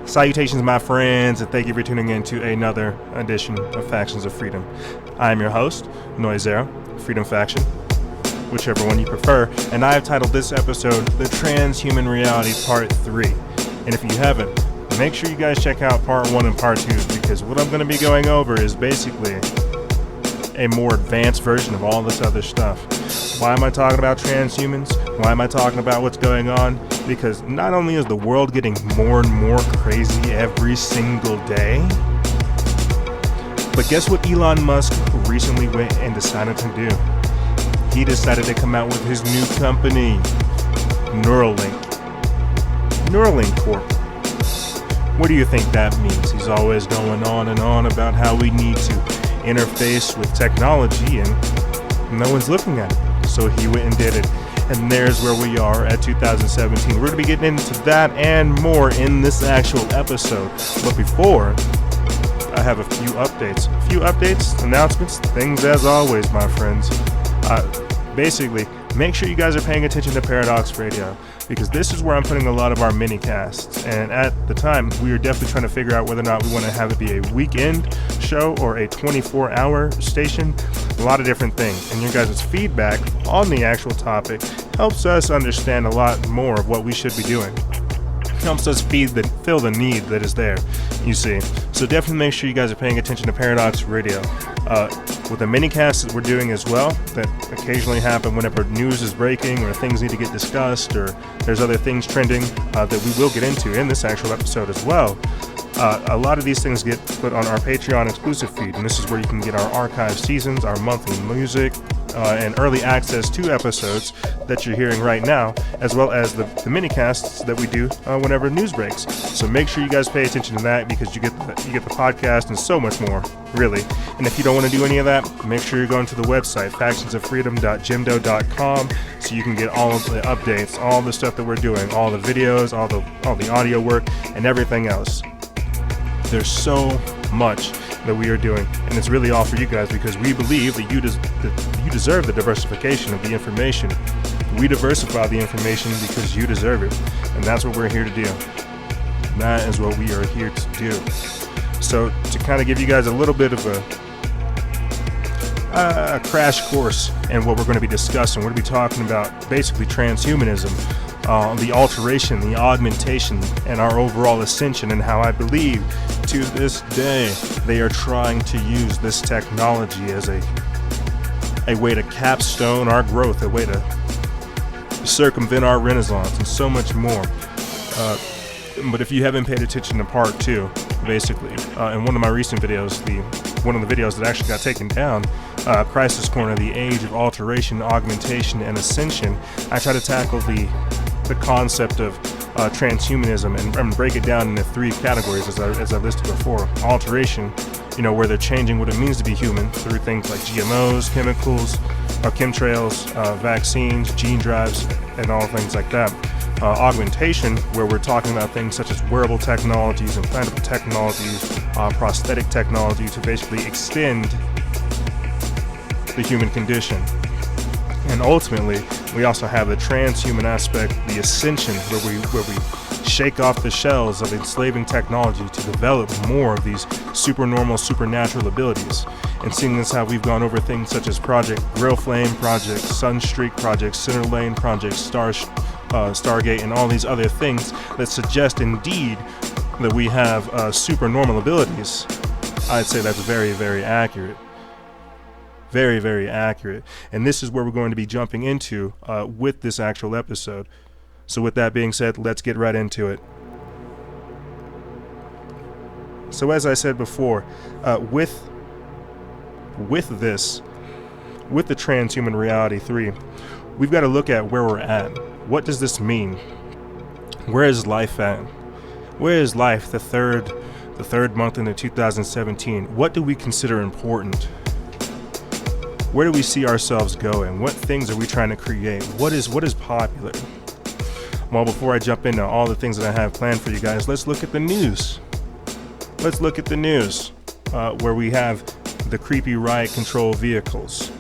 Salutations, my friends, and thank you for tuning in to another edition of Factions of Freedom. I am your host, Noisera, Freedom Faction, whichever one you prefer, and I have titled this episode, The Transhuman Reality Part 3. And if you haven't, make sure you guys check out Part 1 and Part 2, because what I'm going to be going over is basically a more advanced version of all this other stuff. Why am I talking about transhumans? Why am I talking about what's going on? Because not only is the world getting more and more crazy every single day, but guess what Elon Musk recently went and decided to do? He decided to come out with his new company, Neuralink Corp. What do you think that means? He's always going on and on about how we need to interface with technology and no one's looking at it. So he went and did it. And there's where we are at 2017. We're going to be getting into that and more in this actual episode. But before, I have a few updates, announcements, things as always, my friends. Basically, make sure you guys are paying attention to Paradox Radio, because this is where I'm putting a lot of our mini-casts. And at the time, we were definitely trying to figure out whether or not we want to have it be a weekend show or a 24-hour station, a lot of different things. And your guys' feedback on the actual topic helps us understand a lot more of what we should be doing. Helps us fill the need that is there, you see. So definitely make sure you guys are paying attention to Paradox Radio. With the mini-casts that we're doing as well, that occasionally happen whenever news is breaking or things need to get discussed or there's other things trending that we will get into in this actual episode as well. A lot of these things get put on our Patreon exclusive feed, and this is where you can get our archive seasons, our monthly music, and early access to episodes that you're hearing right now, as well as the mini-casts that we do whenever news breaks. So make sure you guys pay attention to that, because you get the podcast and so much more, really. And if you don't want to do any of that, make sure you're going to the website, factionsoffreedom.jimdo.com, so you can get all of the updates, all the stuff that we're doing, all the videos, all the audio work, and everything else. There's so much that we are doing, and it's really all for you guys, because we believe that you deserve the diversification of the information. We diversify the information because you deserve it, and that's what we're here to do. That is what we are here to do. So to kind of give you guys a little bit of a crash course in what we're going to be discussing, we're going to be talking about basically transhumanism, the alteration, the augmentation, and our overall ascension, and how I believe to this day they are trying to use this technology as a way to capstone our growth, a way to circumvent our renaissance, and so much more. But if you haven't paid attention to part 2, basically, in one of my recent videos, one of the videos that actually got taken down, Crisis Corner, the Age of Alteration, Augmentation, and Ascension, I try to tackle the concept of transhumanism and break it down into 3 categories, as I listed before. Alteration, where they're changing what it means to be human through things like GMOs, chemicals, chemtrails, vaccines, gene drives, and all things like that. Augmentation, where we're talking about things such as wearable technologies, implantable technologies, prosthetic technology to basically extend the human condition. And ultimately, we also have the transhuman aspect, the ascension, where we shake off the shells of enslaving technology to develop more of these supernormal, supernatural abilities. And seeing as how we've gone over things such as Project Grill Flame, Project Sunstreak, Project Center Lane, Project Stargate, and all these other things that suggest indeed that we have supernormal abilities, I'd say that's very, very accurate. Very, very accurate. And this is where we're going to be jumping into with this actual episode. So with that being said, let's get right into it. So as I said before, with the Transhuman Reality 3, we've got to look at where we're at. What does this mean? Where is life at? Where is life the third month into 2017? What do we consider important? Where do we see ourselves going? What things are we trying to create? What is popular? Well, before I jump into all the things that I have planned for you guys, let's look at the news. Where we have the creepy riot control vehicles.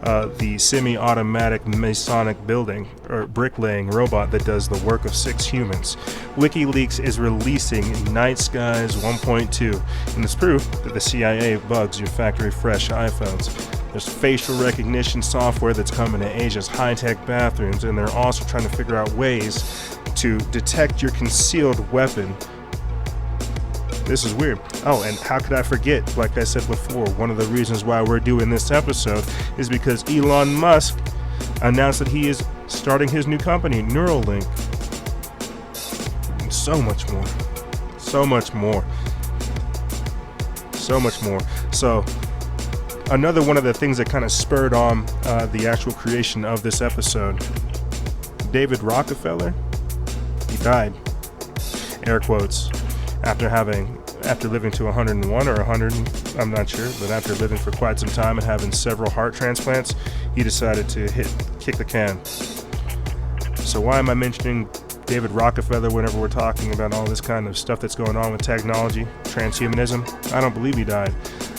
the semi-automatic Masonic building or bricklaying robot that does the work of 6 humans. WikiLeaks is releasing Night Skies 1.2, and it's proof that the CIA bugs your factory fresh iPhones. There's facial recognition software that's coming to Asia's high-tech bathrooms, and they're also trying to figure out ways to detect your concealed weapon. This is weird. Oh, and how could I forget, like I said before, one of the reasons why we're doing this episode is because Elon Musk announced that he is starting his new company, Neuralink. So much more. So much more. So much more. So, another one of the things that kind of spurred on the actual creation of this episode, David Rockefeller, he died, air quotes, after living to 101 or 100, I'm not sure, but after living for quite some time and having several heart transplants, he decided to kick the can. So why am I mentioning David Rockefeller whenever we're talking about all this kind of stuff that's going on with technology, transhumanism? I don't believe he died.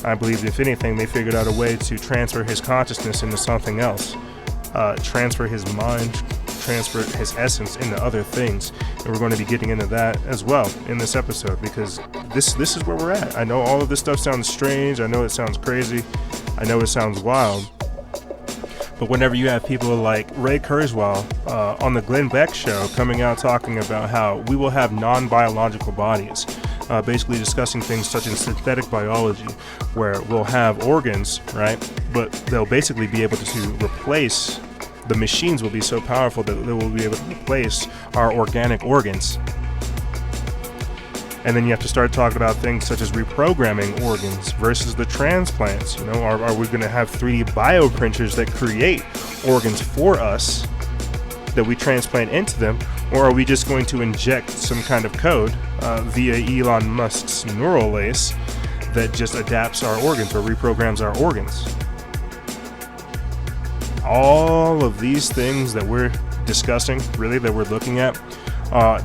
I believe, if anything, they figured out a way to transfer his consciousness into something else, transfer his mind, transfer his essence into other things, and we're going to be getting into that as well in this episode, because this is where we're at. I know all of this stuff sounds strange, I know it sounds crazy, I know it sounds wild, but whenever you have people like Ray Kurzweil on the Glenn Beck show coming out talking about how we will have non-biological bodies, basically discussing things such as synthetic biology, where we'll have organs, right, but they'll basically be able to replace, the machines will be so powerful that they will be able to replace our organic organs. And then you have to start talking about things such as reprogramming organs versus the transplants. You know, are we going to have 3D bioprinters that create organs for us that we transplant into them, or are we just going to inject some kind of code via Elon Musk's Neuralink that just adapts our organs or reprograms our organs? All of these things that we're discussing, really, that we're looking at,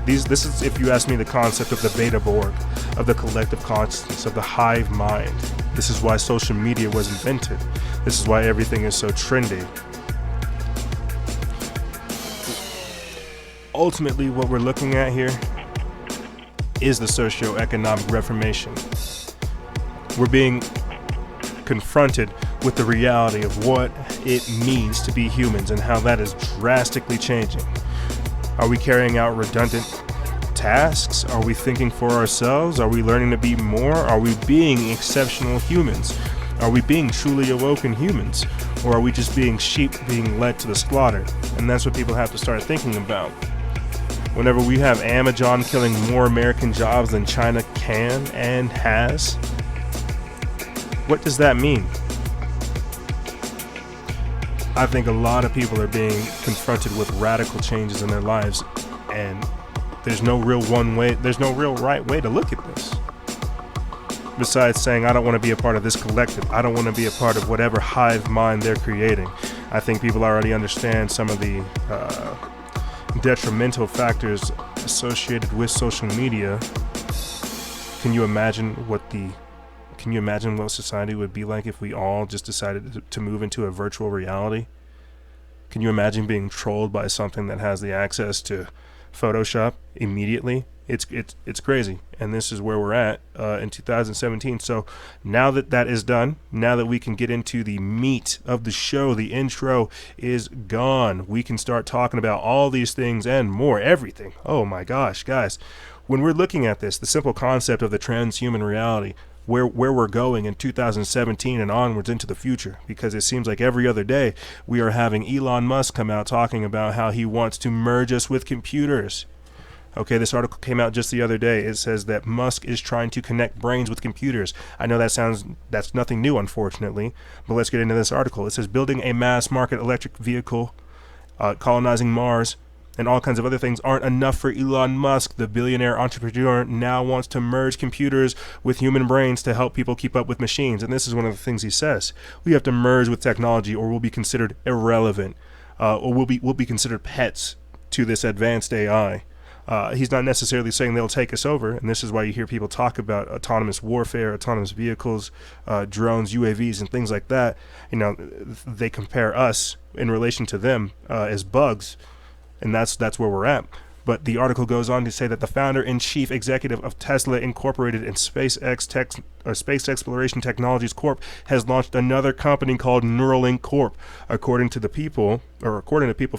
this is, if you ask me, the concept of the Beta Borg, of the collective consciousness, of the hive mind. This is why social media was invented. This is why everything is so trendy. Ultimately, what we're looking at here is the socio-economic reformation. We're being confronted with the reality of what it means to be humans and how that is drastically changing. Are we carrying out redundant tasks? Are we thinking for ourselves? Are we learning to be more? Are we being exceptional humans? Are we being truly awoken humans? Or are we just being sheep being led to the slaughter? And that's what people have to start thinking about. Whenever we have Amazon killing more American jobs than China can and has, what does that mean? I think a lot of people are being confronted with radical changes in their lives, and there's no real right way to look at this. Besides saying, I don't want to be a part of this collective. I don't want to be a part of whatever hive mind they're creating. I think people already understand some of the detrimental factors associated with social media. Can you imagine what society would be like if we all just decided to move into a virtual reality? Can you imagine being trolled by something that has the access to Photoshop immediately? It's crazy, and this is where we're at in 2017. So now that is done, now that we can get into the meat of the show, the intro is gone. We can start talking about all these things and more, everything. Oh my gosh, guys. When we're looking at this, the simple concept of the transhuman reality, where we're going in 2017 and onwards into the future, because it seems like every other day we are having Elon Musk come out talking about how he wants to merge us with computers. Okay, this article came out just the other day. It says that Musk is trying to connect brains with computers. I know that's nothing new, unfortunately, but let's get into this article. It says building a mass market electric vehicle, colonizing Mars, and all kinds of other things aren't enough for Elon Musk. The billionaire entrepreneur now wants to merge computers with human brains to help people keep up with machines. And this is one of the things he says. We have to merge with technology or we'll be considered irrelevant, or we'll be considered pets to this advanced AI. He's not necessarily saying they'll take us over, and this is why you hear people talk about autonomous warfare, autonomous vehicles, drones, UAVs, and things like that. They compare us in relation to them as bugs, and that's where we're at. But the article goes on to say that the founder and chief executive of Tesla Incorporated and Space Exploration Technologies Corp has launched another company called Neuralink Corp. According to people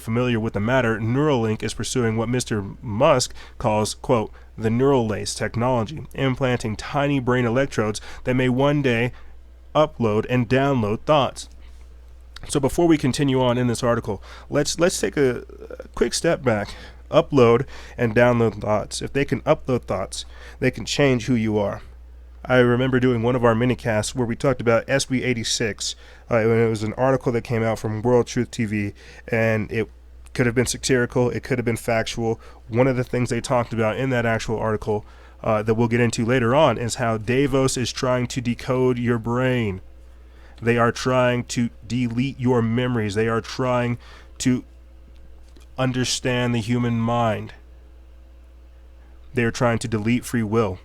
familiar with the matter, Neuralink is pursuing what Mr. Musk calls, quote, the neural lace technology, implanting tiny brain electrodes that may one day upload and download thoughts. So before we continue on in this article, let's take a quick step back. Upload and download thoughts. If they can upload thoughts, they can change who you are. I remember doing one of our minicasts where we talked about SB 86. It was an article that came out from World Truth TV, and it could have been satirical, it could have been factual. One of the things they talked about in that actual article that we'll get into later on is how Davos is trying to decode your brain. They are trying to delete your memories. They are trying to understand the human mind. They are trying to delete free will.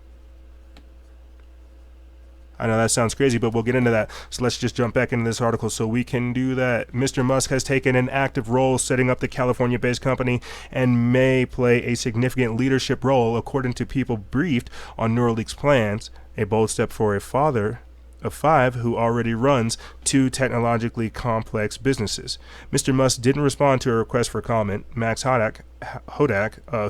I know that sounds crazy, but we'll get into that. So let's just jump back into this article so we can do that. Mr. Musk has taken an active role setting up the California-based company and may play a significant leadership role, according to people briefed on Neuralink's plans, a bold step for a father of 5 who already runs 2 technologically complex businesses. Mr. Musk didn't respond to a request for comment. Max Hodak,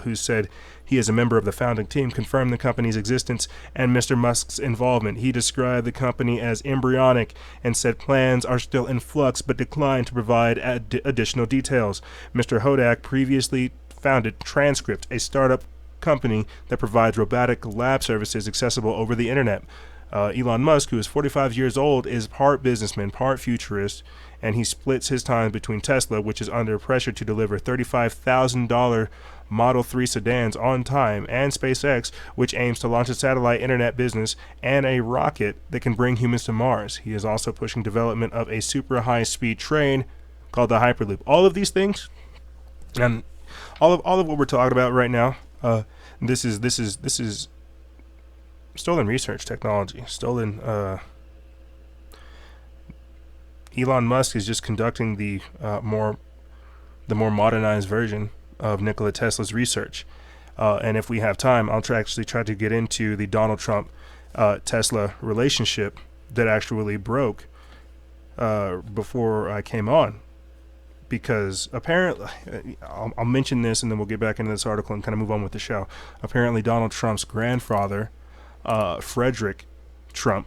who said he is a member of the founding team, confirmed the company's existence and Mr. Musk's involvement. He described the company as embryonic and said plans are still in flux but declined to provide additional details. Mr. Hodak previously founded Transcript, a startup company that provides robotic lab services accessible over the internet. Elon Musk, who is 45 years old, is part businessman, part futurist, and he splits his time between Tesla, which is under pressure to deliver $35,000 Model 3 sedans on time, and SpaceX, which aims to launch a satellite internet business and a rocket that can bring humans to Mars. He is also pushing development of a super high-speed train called the Hyperloop. All of these things, and all of what we're talking about right now, this is stolen research technology. Elon Musk is just conducting the more modernized version of Nikola Tesla's research. And if we have time, I'll actually try to get into the Donald Trump Tesla relationship that actually broke before I came on. Because apparently, I'll mention this and then we'll get back into this article and kind of move on with the show. Apparently, Donald Trump's grandfather, Frederick Trump,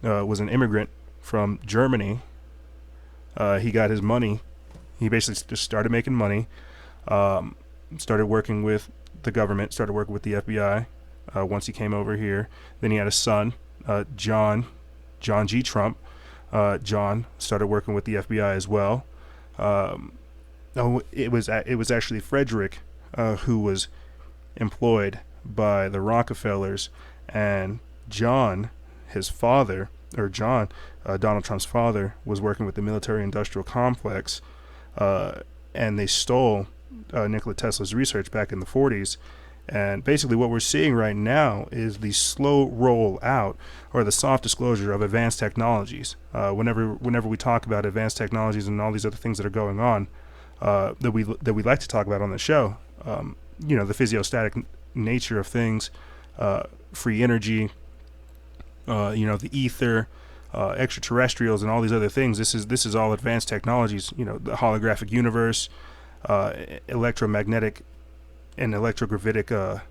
was an immigrant from Germany. He got his money. He basically just started making money, started working with the government, started working with the FBI once he came over here. Then he had a son, John G. Trump. John started working with the FBI as well. It was actually Frederick who was employed by the Rockefellers, and John, his father, or John, Donald Trump's father, was working with the military-industrial complex, and they stole Nikola Tesla's research back in the 40s. And basically what we're seeing right now is the slow roll out, or the soft disclosure of advanced technologies. Whenever we talk about advanced technologies and all these other things that are going on, that we like to talk about on the show, the physiostatic nature of things, free energy, the ether, extraterrestrials, and all these other things. This is all advanced technologies. The holographic universe, electromagnetic and electrogravitic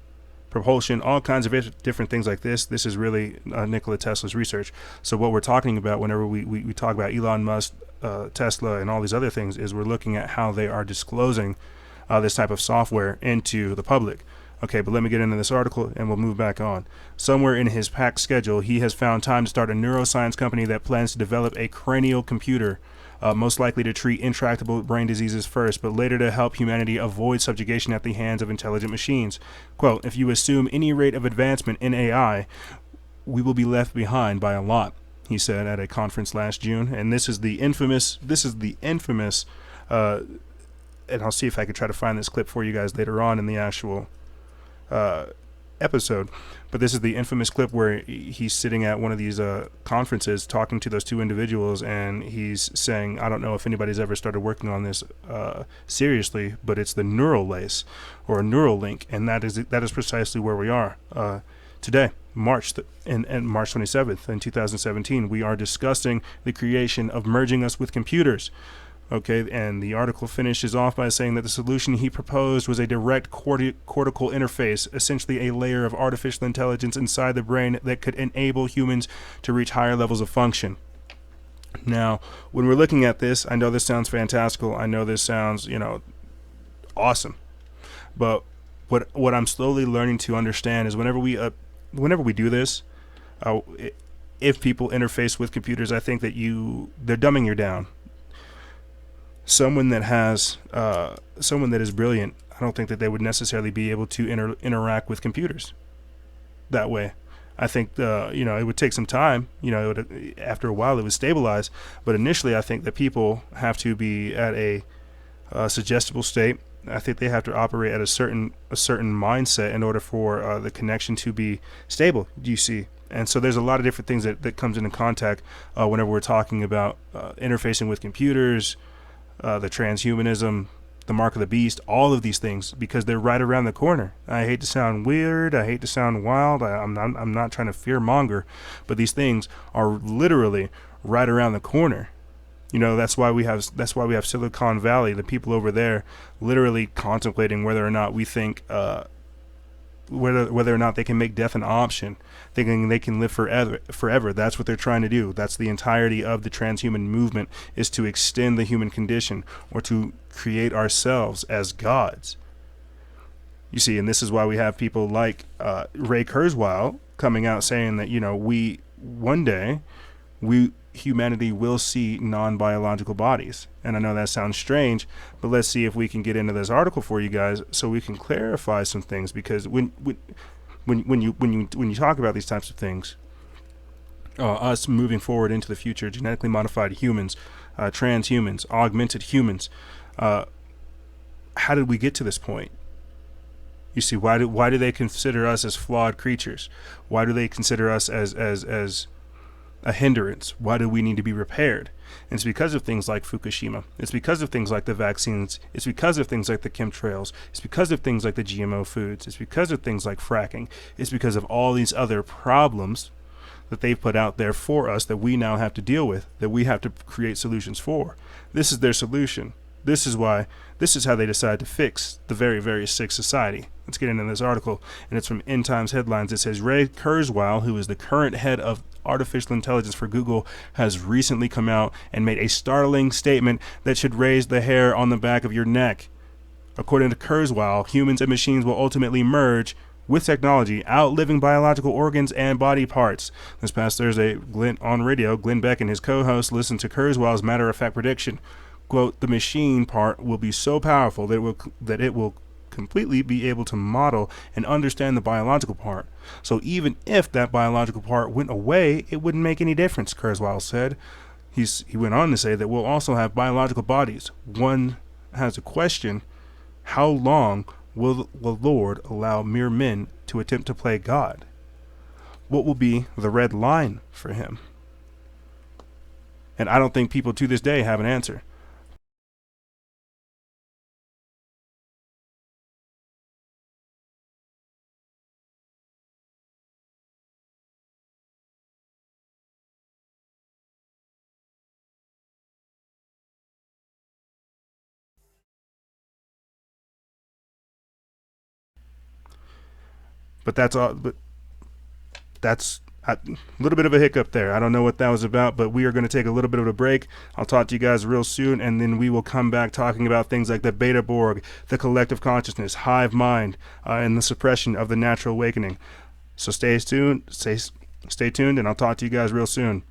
propulsion, all kinds of different things like this. This is really Nikola Tesla's research. So what we're talking about whenever we talk about Elon Musk, Tesla, and all these other things is we're looking at how they are disclosing this type of software into the public. Okay, but let me get into this article and we'll move back on. Somewhere in his packed schedule, he has found time to start a neuroscience company that plans to develop a cranial computer, most likely to treat intractable brain diseases first, but later to help humanity avoid subjugation at the hands of intelligent machines. Quote, if you assume any rate of advancement in AI, we will be left behind by a lot, he said at a conference last June. And this is the infamous, and I'll see if I could try to find this clip for you guys later on in the actual episode. But this is the infamous clip where he's sitting at one of these conferences talking to those two individuals, and he's saying, I don't know if anybody's ever started working on this seriously, but it's the neural lace or a neural link, and that is precisely where we are today, March 27th in 2017. We are discussing the creation of merging us with computers. Okay, and the article finishes off by saying that the solution he proposed was a direct cortical interface, essentially a layer of artificial intelligence inside the brain that could enable humans to reach higher levels of function. Now, when we're looking at this, I know this sounds fantastical. I know this sounds, awesome. But what I'm slowly learning to understand is whenever we do this, if people interface with computers, I think that they're dumbing you down. Someone that is brilliant, I don't think that they would necessarily be able to interact with computers that way. I think it would take some time. After a while it would stabilize, but initially I think that people have to be at a suggestible state. I think they have to operate at a certain mindset in order for the connection to be stable. You see. And so there's a lot of different things that comes into contact whenever we're talking about interfacing with computers. The transhumanism, the mark of the beast, all of these things, because they're right around the corner. I hate to sound weird. I hate to sound wild. I'm not trying to fear monger, but these things are literally right around the corner. That's why we have Silicon Valley, the people over there, literally contemplating whether or not we think whether or not they can make death an option, thinking they can live forever. That's what they're trying to do. That's the entirety of the transhuman movement, is to extend the human condition, or to create ourselves as gods. You see, and this is why we have people like Ray Kurzweil coming out saying that one day humanity will see non-biological bodies. And I know that sounds strange, but let's see if we can get into this article for you guys so we can clarify some things, because when you talk about these types of things, us moving forward into the future, genetically modified humans, transhumans, augmented humans, how did we get to this point? You see, why do they consider us as flawed creatures? Why do they consider us as a hindrance? Why do we need to be repaired? And it's because of things like Fukushima. It's because of things like the vaccines. It's because of things like the chemtrails. It's because of things like the GMO foods. It's because of things like fracking. It's because of all these other problems that they've put out there for us that we now have to deal with, that we have to create solutions for. This is their solution. This is how they decide to fix the very, very sick society. Let's get into this article, and it's from End Times Headlines. It says, Ray Kurzweil, who is the current head of artificial intelligence for Google, has recently come out and made a startling statement that should raise the hair on the back of your neck. According to Kurzweil, humans and machines will ultimately merge with technology, outliving biological organs and body parts. This past Thursday, Glenn Beck and his co-host listened to Kurzweil's matter-of-fact prediction. Quote, the machine part will be so powerful that it will completely be able to model and understand the biological part. So even if that biological part went away, it wouldn't make any difference, Kurzweil said. He went on to say that we'll also have biological bodies. One has a question: how long will the Lord allow mere men to attempt to play God? What will be the red line for him? And I don't think people to this day have an answer. But that's all. But that's a little bit of a hiccup there. I don't know what that was about, but we are going to take a little bit of a break. I'll talk to you guys real soon, and then we will come back talking about things like the Beta Borg, the collective consciousness, hive mind, and the suppression of the natural awakening. So stay tuned, and I'll talk to you guys real soon.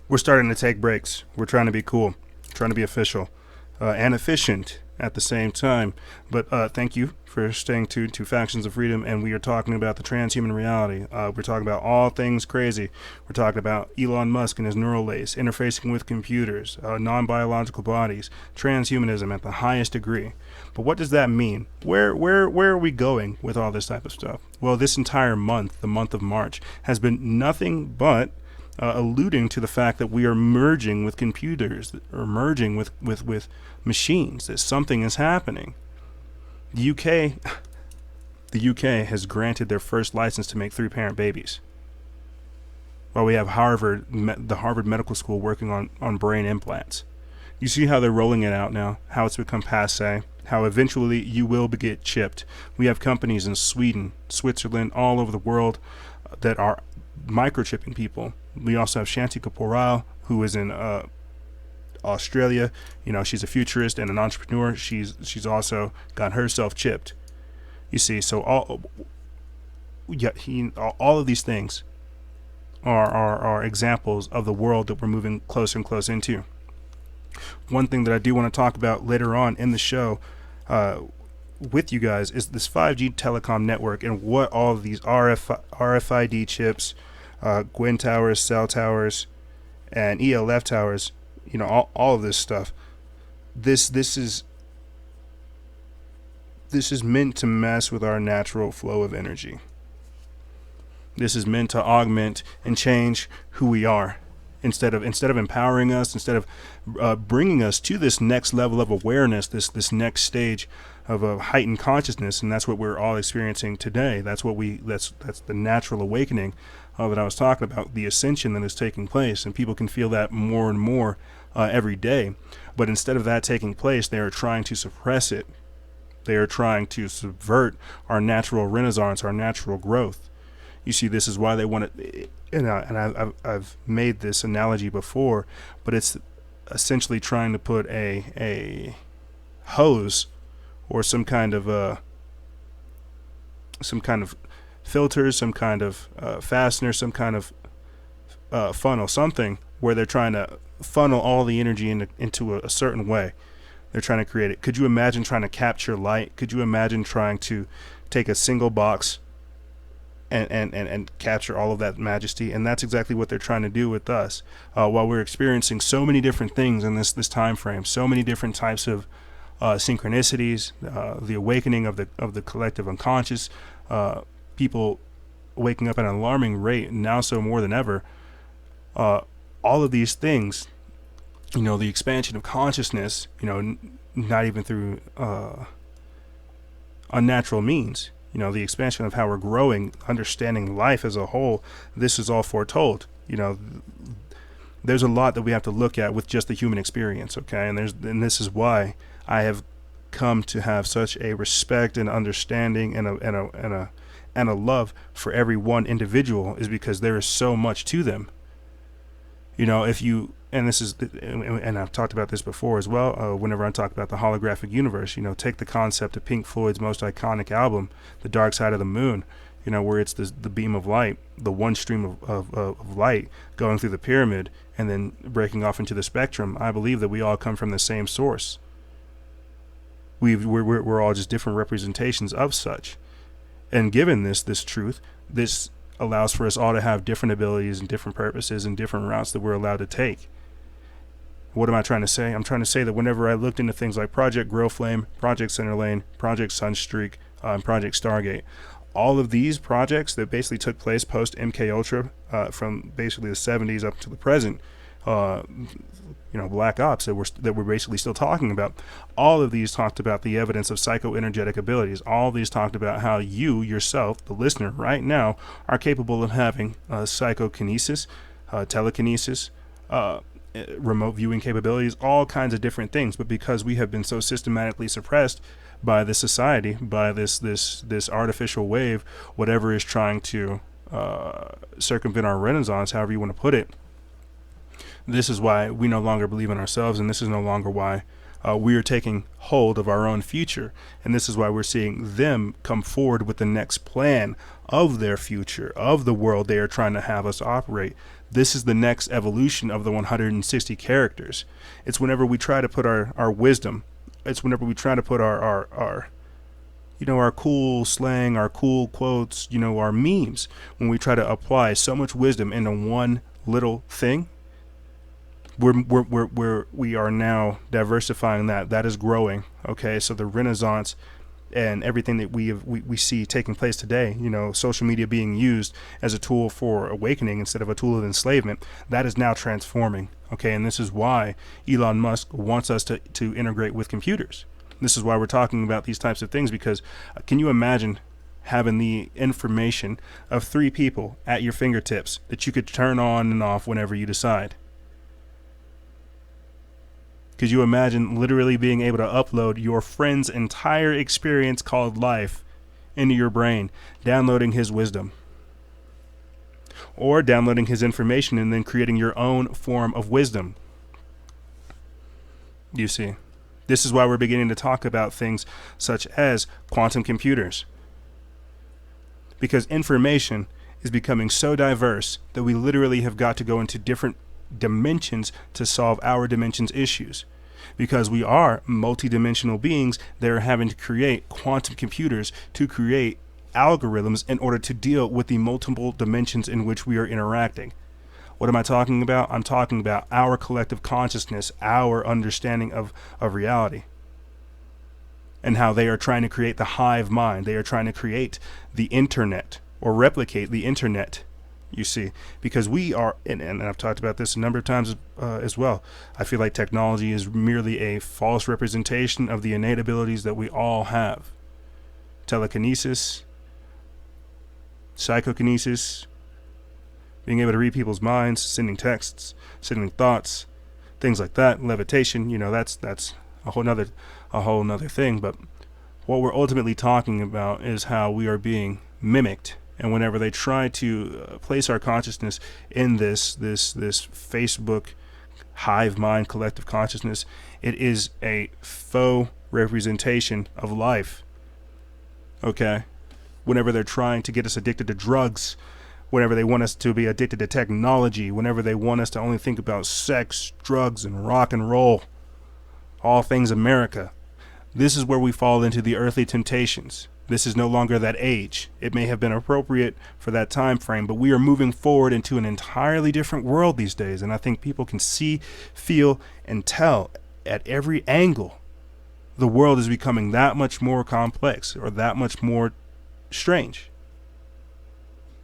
We're starting to take breaks. We're trying to be cool, trying to be official, and efficient at the same time. But thank you for staying tuned to Factions of Freedom, and we are talking about the transhuman reality. We're talking about all things crazy. We're talking about Elon Musk and his neural lace, interfacing with computers, non-biological bodies, transhumanism at the highest degree. But what does that mean? Where are we going with all this type of stuff? Well, this entire month, the month of March, has been nothing but alluding to the fact that we are merging with computers, or merging with machines, that something is happening. The UK has granted their first license to make 3-parent babies, while we have the Harvard Medical School working on brain implants. You see how they're rolling it out now, how it's become passé, how eventually you will get chipped. We have companies in Sweden, Switzerland, all over the world that are microchipping people. We also have Shanti Kaporal, who is in Australia. You know, she's a futurist and an entrepreneur. She's also got herself chipped. You see, so all of these things are examples of the world that we're moving closer and closer into. One thing that I do want to talk about later on in the show with you guys is this 5G telecom network, and what all of these RFID chips, Gwyn towers, cell towers, and ELF towers, you know, all of this stuff. This is meant to mess with our natural flow of energy. This is meant to augment and change who we are. Instead of empowering us, instead of bringing us to this next level of awareness, this next stage of a heightened consciousness, and that's what we're all experiencing today. That's the natural awakening that I was talking about, the ascension that is taking place, and people can feel that more and more every day. But instead of that taking place, they are trying to suppress it. They are trying to subvert our natural renaissance, our natural growth. You see, this is why they want to, and I've made this analogy before, but it's essentially trying to put a hose or some kind of filter, some kind of fastener, some kind of funnel, something where they're trying to funnel all the energy into a certain way. They're trying to create it. Could you imagine trying to capture light? Could you imagine trying to take a single box and capture all of that majesty? And that's exactly what they're trying to do with us. While we're experiencing so many different things in this time frame, so many different types of synchronicities, the awakening of the collective unconscious, people waking up at an alarming rate now, so more than ever. All of these things, you know, the expansion of consciousness, you know, not even through unnatural means. You know, the expansion of how we're growing, understanding life as a whole, this is all foretold. You know, there's a lot that we have to look at with just the human experience, okay? And this is why I have come to have such a respect and understanding and a love for every one individual, is because there is so much to them. You know, and I've talked about this before as well, whenever I talk about the holographic universe, you know, take the concept of Pink Floyd's most iconic album, The Dark Side of the Moon, you know, where it's the beam of light, the one stream of light going through the pyramid and then breaking off into the spectrum. I believe that we all come from the same source. We're all just different representations of such. And given this truth, this allows for us all to have different abilities and different purposes and different routes that we're allowed to take. What am I trying to say? I'm trying to say that whenever I looked into things like Project Grow Flame, Project Centerlane, Project Sunstreak, and Project Stargate, all of these projects that basically took place post MK Ultra, from basically the 70s up to the present, you know, Black Ops that we're basically still talking about. All of these talked about the evidence of psychoenergetic abilities. All of these talked about how you yourself, the listener, right now, are capable of having psychokinesis, telekinesis, remote viewing capabilities, all kinds of different things. But because we have been so systematically suppressed by this society, by this artificial wave, whatever is trying to circumvent our renaissance, however you want to put it, this is why we no longer believe in ourselves, and this is no longer why we are taking hold of our own future. And this is why we're seeing them come forward with the next plan of their future, of the world they are trying to have us operate. This is the next evolution of the 160 characters. It's whenever we try to put our wisdom, it's whenever we try to put our cool slang, our cool quotes, our memes, when we try to apply so much wisdom into one little thing, we are now diversifying that is growing. Okay, so the Renaissance and everything that we see taking place today, social media being used as a tool for awakening instead of a tool of enslavement, that is now transforming. Okay, and this is why Elon Musk wants us to integrate with computers. This is why we're talking about these types of things, because can you imagine having the information of 3 people at your fingertips that you could turn on and off whenever you decide? Could you imagine literally being able to upload your friend's entire experience called life into your brain, downloading his wisdom, or downloading his information and then creating your own form of wisdom? You see, this is why we're beginning to talk about things such as quantum computers, because information is becoming so diverse that we literally have got to go into different dimensions to solve our dimension's issues, because we are multidimensional beings that are having to create quantum computers to create algorithms in order to deal with the multiple dimensions in which we are interacting. What am I talking about? I'm talking about our collective consciousness, our understanding of reality, and how they are trying to create the hive mind. They are trying to create the internet or replicate the internet. You see, because we are, and I've talked about this a number of times as well, I feel like technology is merely a false representation of the innate abilities that we all have. Telekinesis, psychokinesis, being able to read people's minds, sending texts, sending thoughts, things like that, levitation, that's a whole nother thing. But what we're ultimately talking about is how we are being mimicked. And whenever they try to place our consciousness in this Facebook hive mind collective consciousness, it is a faux representation of life. Okay? Whenever they're trying to get us addicted to drugs, whenever they want us to be addicted to technology, whenever they want us to only think about sex, drugs, and rock and roll, all things America, this is where we fall into the earthly temptations. This is no longer that age. It may have been appropriate for that time frame, but we are moving forward into an entirely different world these days. And I think people can see, feel, and tell at every angle the world is becoming that much more complex, or that much more strange,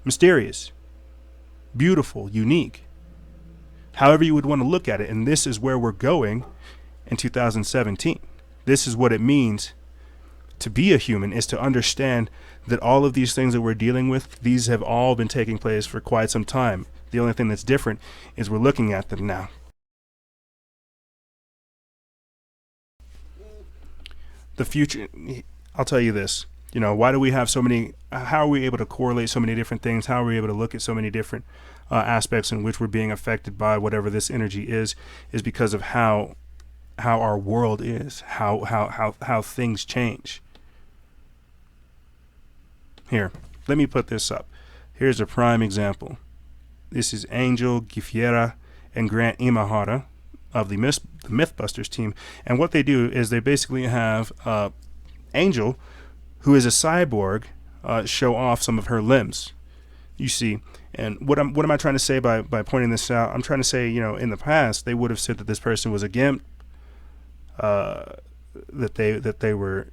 mysterious, beautiful, unique, however you would want to look at it. And this is where we're going in 2017. This is what it means to be a human, is to understand that all of these things that we're dealing with, these have all been taking place for quite some time. The only thing that's different is we're looking at them now. The future, I'll tell you this, why do we have so many, how are we able to correlate so many different things? How are we able to look at so many different aspects in which we're being affected by whatever this energy is because of how our world is, how things change. Here, let me put this up. Here's a prime example. This is Angel Gifiera and Grant Imahara of the Mythbusters team. And what they do is they basically have Angel, who is a cyborg, show off some of her limbs. You see, and what am I trying to say by pointing this out? I'm trying to say, in the past, they would have said that this person was a gimp, that they were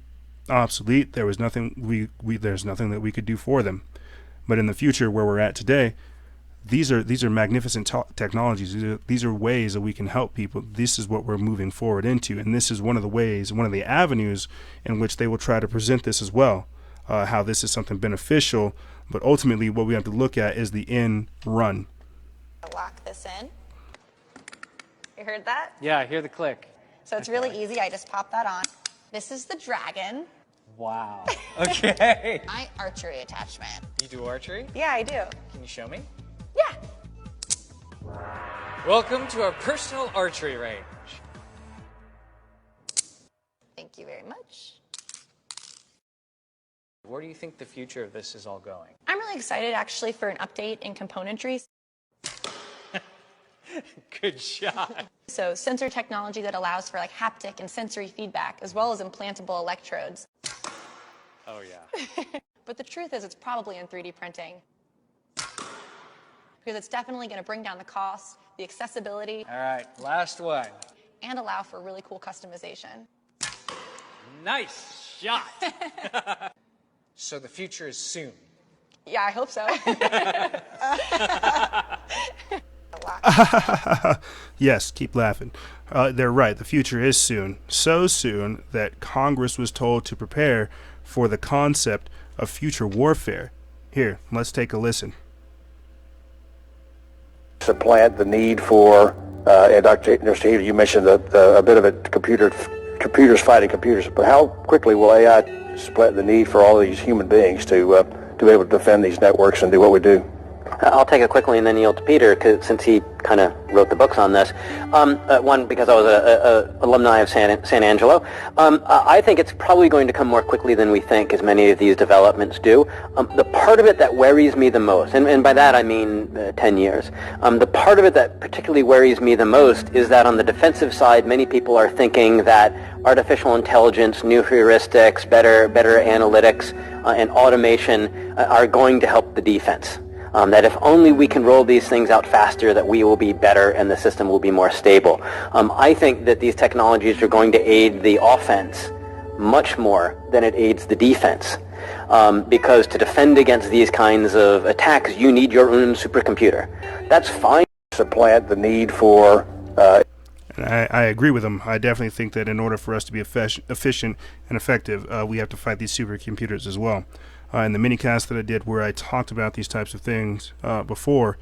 obsolete. There was nothing there's nothing that we could do for them. But in the future, where we're at today, these are magnificent technologies. These are ways that we can help people. This is what we're moving forward into, and this is one of the ways, one of the avenues in which they will try to present this as well. How this is something beneficial, but ultimately what we have to look at is the end run. Lock this in. You heard that? Yeah, I hear the click. So it's really easy. I just pop that on. This is the dragon. Wow. Okay. My archery attachment. You do archery? Yeah, I do. Can you show me? Yeah. Welcome to our personal archery range. you very much. Where do you think the future of this is all going? I'm really excited actually for an update in componentry. Good shot. So sensor technology that allows for like haptic and sensory feedback, as well as implantable electrodes. Oh, yeah. But the truth is it's probably in 3D printing. Because it's definitely going to bring down the cost, the accessibility, All right, last one. and allow for really cool customization. Nice shot. So the future is soon. Yeah, I hope so. Yes, keep laughing. They're right. The future is soon. So soon that Congress was told to prepare for the concept of future warfare. Here, let's take a listen. Supplant the need for, and Dr. Steve, you mentioned a bit of it, computers fighting computers, but how quickly will AI supplant the need for all these human beings to be able to defend these networks and do what we do? I'll take it quickly and then yield to Peter, since he kind of wrote the books on this. One, because I was an alumni of San Angelo. I think it's probably going to come more quickly than we think, as many of these developments do. The part of it that worries me the most, and by that I mean 10 years, the part of it that particularly worries me the most is that on the defensive side, many people are thinking that artificial intelligence, new heuristics, better analytics, and automation are going to help the defense. That if only we can roll these things out faster, that we will be better and the system will be more stable. I think that these technologies are going to aid the offense much more than it aids the defense. Because to defend against these kinds of attacks, you need your own supercomputer. That's fine. Supplant the need for... And I agree with him. I definitely think that in order for us to be efficient and effective, we have to fight these supercomputers as well. In the minicast that I did where I talked about these types of things before,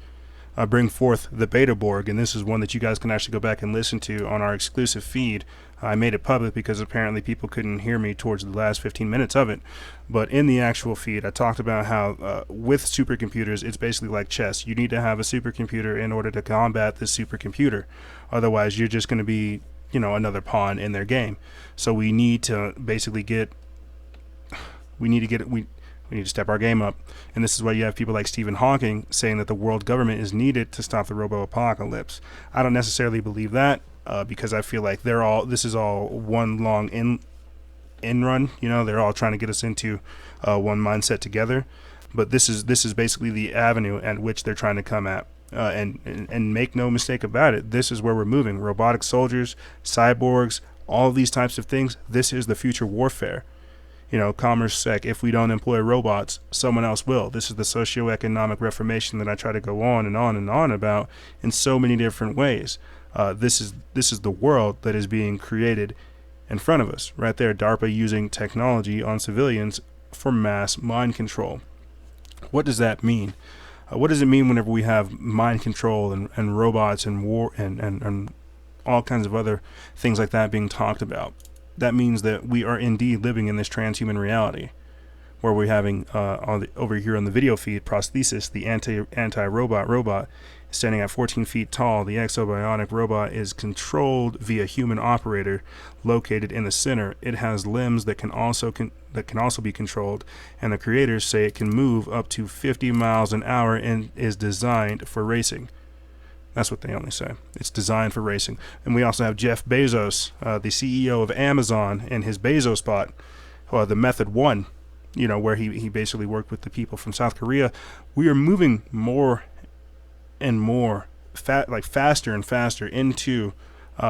bring forth the Beta Borg, and this is one that you guys can actually go back and listen to on our exclusive feed. I made it public because apparently people couldn't hear me towards the last 15 minutes of it. But in the actual feed, I talked about how with supercomputers, it's basically like chess. You need to have a supercomputer in order to combat this supercomputer. Otherwise, you're just going to be, another pawn in their game. So we need to basically we need to step our game up. And this is why you have people like Stephen Hawking saying that the world government is needed to stop the robo-apocalypse. I don't necessarily believe that because I feel like this is all one long in run. They're all trying to get us into one mindset together. But this is basically the avenue at which they're trying to come at. And make no mistake about it, this is where we're moving. Robotic soldiers, cyborgs, all these types of things. This is the future warfare. Commerce sec, if we don't employ robots, someone else will. This is the socioeconomic reformation that I try to go on and on and on about in so many different ways. This is the world that is being created in front of us. Right there, DARPA using technology on civilians for mass mind control. What does that mean? What does it mean whenever we have mind control and robots and war and all kinds of other things like that being talked about? That means that we are indeed living in this transhuman reality, where we're having over here on the video feed, Prosthesis, the anti-robot standing at 14 feet tall. The exobionic robot is controlled via human operator located in the center. It has limbs that can also be controlled, and the creators say it can move up to 50 miles an hour and is designed for racing. That's what they only say. It's designed for racing. And we also have Jeff Bezos, the CEO of Amazon, and his Bezos bot, the Method 1, where he basically worked with the people from South Korea. We are moving more and more, faster and faster into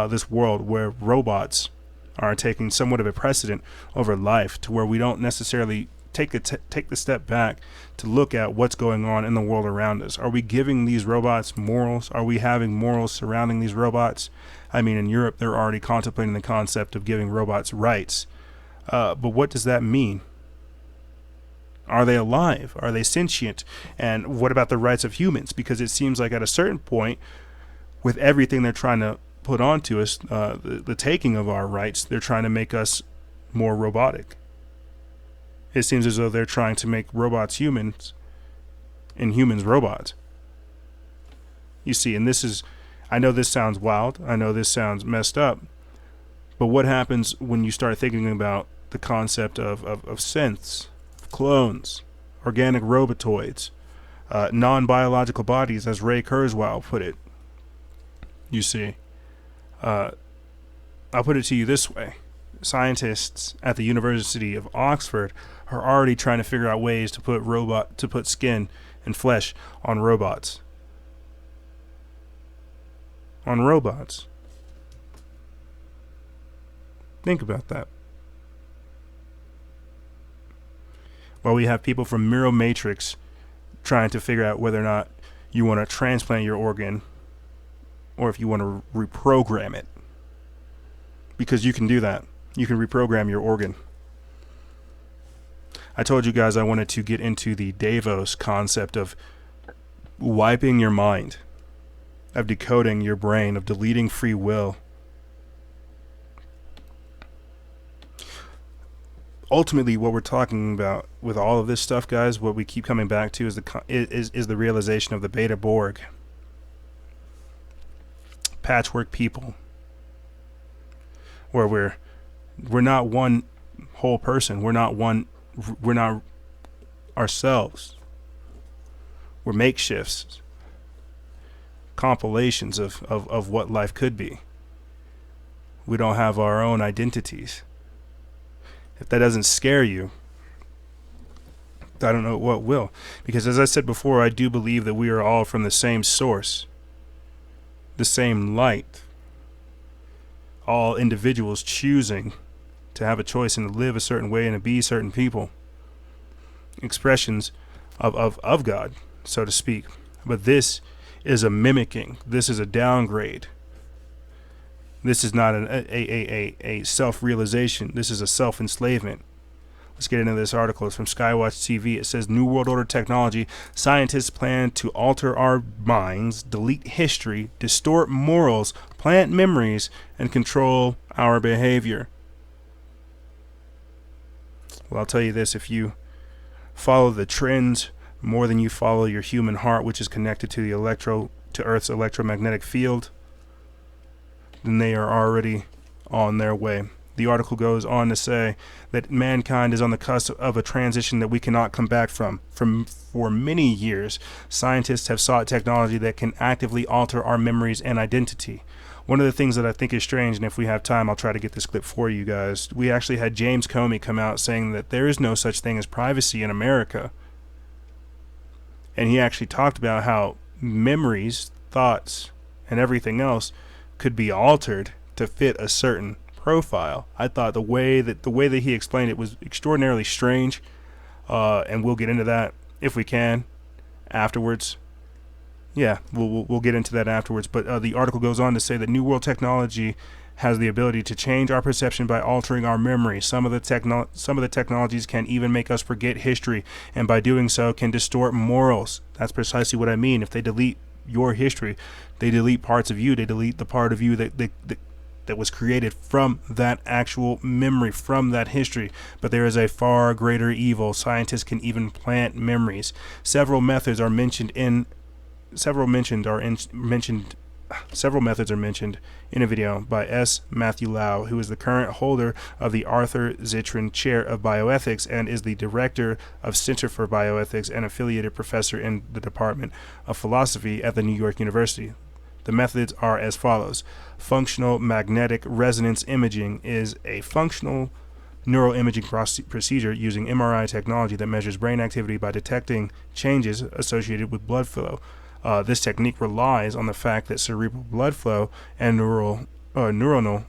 this world where robots are taking somewhat of a precedent over life, to where we don't necessarily take the step back to look at what's going on in the world around us. Are we giving these robots morals? Are we having morals surrounding these robots? I mean, in Europe, they're already contemplating the concept of giving robots rights. But what does that mean? Are they alive? Are they sentient? And what about the rights of humans? Because it seems like at a certain point, with everything they're trying to put onto us, the taking of our rights, they're trying to make us more robotic. It seems as though they're trying to make robots humans and humans robots. You see, and I know this sounds wild, I know this sounds messed up, But what happens when you start thinking about the concept of synths, clones, organic robotoids, non-biological bodies, as Ray Kurzweil put it? You see, I'll put it to you this way. Scientists at the University of Oxford are already trying to figure out ways to put skin and flesh on robots. On robots. Think about that. While we have people from Mirror Matrix trying to figure out whether or not you want to transplant your organ or if you want to reprogram it. Because you can do that. You can reprogram your organ. I told you guys I wanted to get into the Davos concept of wiping your mind, of decoding your brain, of deleting free will. Ultimately, what we're talking about with all of this stuff, guys, what we keep coming back to is the realization of the Beta Borg. Patchwork people. Where we're not one whole person. We're not ourselves. We're makeshifts. Compilations of what life could be. We don't have our own identities. If that doesn't scare you, I don't know what will. Because as I said before, I do believe that we are all from the same source, the same light. All individuals choosing to have a choice and to live a certain way and to be certain people. Expressions of God, so to speak. But this is a mimicking. This is a downgrade. This is not a self-realization. This is a self-enslavement. Let's get into this article. It's from Skywatch TV. It says, New World Order technology. Scientists plan to alter our minds, delete history, distort morals, plant memories, and control our behavior. Well, I'll tell you this. If you follow the trends more than you follow your human heart, which is connected to Earth's electromagnetic field, then they are already on their way. The article goes on to say that mankind is on the cusp of a transition that we cannot come back from. For many years, scientists have sought technology that can actively alter our memories and identity. One of the things that I think is strange, and if we have time, I'll try to get this clip for you guys. We actually had James Comey come out saying that there is no such thing as privacy in America. And he actually talked about how memories, thoughts, and everything else could be altered to fit a certain profile. I thought the way that he explained it was extraordinarily strange, and we'll get into that if we can afterwards. Yeah, we'll get into that afterwards. But the article goes on to say that New World technology has the ability to change our perception by altering our memory. Some of the technologies can even make us forget history, and by doing so can distort morals. That's precisely what I mean. If they delete your history, they delete parts of you. They delete the part of you that was created from that actual memory, from that history. But there is a far greater evil. Scientists can even plant memories. Several methods are mentioned in a video by S. Matthew Lau, who is the current holder of the Arthur Zittrain Chair of Bioethics and is the director of Center for Bioethics and affiliated professor in the Department of Philosophy at the New York University. The methods are as follows. Functional magnetic resonance imaging is a functional neuroimaging procedure using MRI technology that measures brain activity by detecting changes associated with blood flow. This technique relies on the fact that cerebral blood flow and neuronal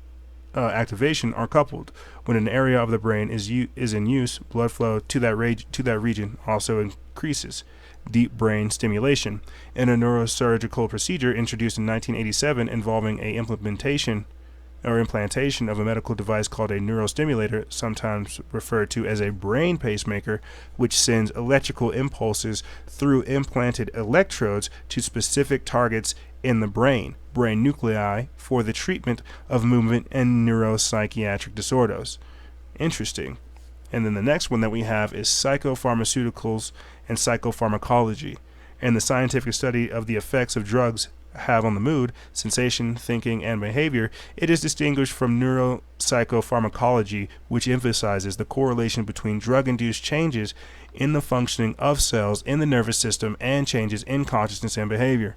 activation are coupled. When an area of the brain is in use, blood flow to that region also increases. Deep brain stimulation. In a neurosurgical procedure introduced in 1987 involving a implantation of a medical device called a neurostimulator, sometimes referred to as a brain pacemaker, which sends electrical impulses through implanted electrodes to specific targets in the brain nuclei, for the treatment of movement and neuropsychiatric disorders. Interesting. And then the next one that we have is psychopharmaceuticals and psychopharmacology, and the scientific study of the effects of drugs have on the mood, sensation, thinking, and behavior, it is distinguished from neuropsychopharmacology, which emphasizes the correlation between drug-induced changes in the functioning of cells in the nervous system and changes in consciousness and behavior.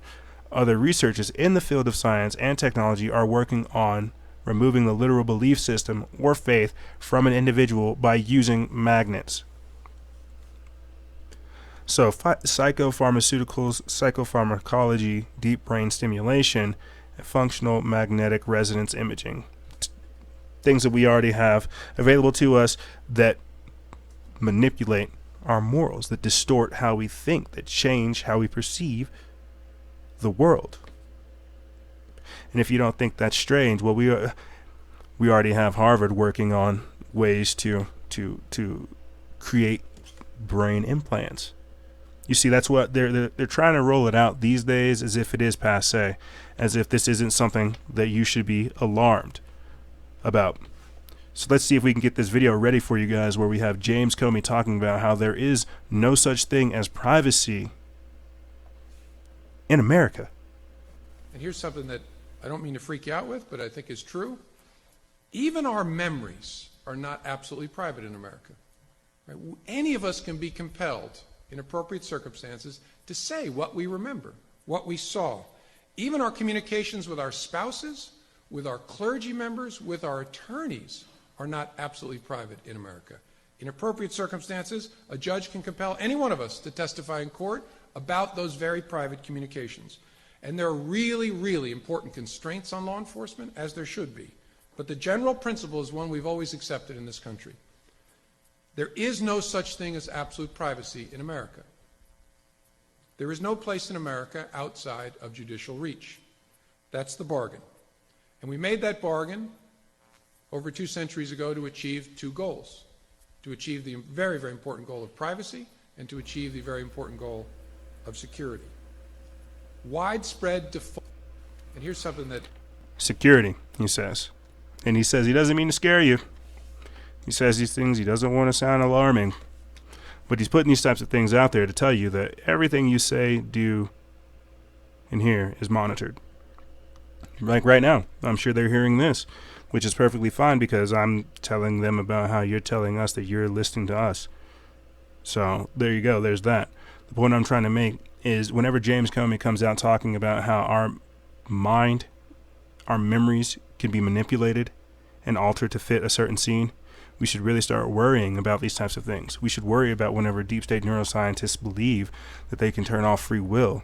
Other researchers in the field of science and technology are working on removing the literal belief system or faith from an individual by using magnets. So psychopharmaceuticals, psychopharmacology, deep brain stimulation, functional magnetic resonance imaging. Things that we already have available to us that manipulate our morals, that distort how we think, that change how we perceive the world. And if you don't think that's strange, well, we already have Harvard working on ways to create brain implants. You see, that's what they're trying to roll it out these days as if it is passé, as if this isn't something that you should be alarmed about. So let's see if we can get this video ready for you guys, where we have James Comey talking about how there is no such thing as privacy in America. And here's something that I don't mean to freak you out with, but I think is true. Even our memories are not absolutely private in America. Right? Any of us can be compelled, in appropriate circumstances, to say what we remember, what we saw. Even our communications with our spouses, with our clergy members, with our attorneys are not absolutely private in America. In appropriate circumstances, a judge can compel any one of us to testify in court about those very private communications. And there are really, really important constraints on law enforcement, as there should be. But the general principle is one we've always accepted in this country. There is no such thing as absolute privacy in America. There is no place in America outside of judicial reach. That's the bargain. And we made that bargain over 2 centuries ago to achieve 2 goals. To achieve the very, very important goal of privacy and to achieve the very important goal of security. Widespread default. And here's something that... Security, he says. And he says he doesn't mean to scare you. He says these things, he doesn't want to sound alarming. But he's putting these types of things out there to tell you that everything you say, do, and hear is monitored. Like right now, I'm sure they're hearing this, which is perfectly fine because I'm telling them about how you're telling us that you're listening to us. So there you go, there's that. The point I'm trying to make is whenever James Comey comes out talking about how our mind, our memories can be manipulated and altered to fit a certain scene, we should really start worrying about these types of things. We should worry about whenever deep state neuroscientists believe that they can turn off free will.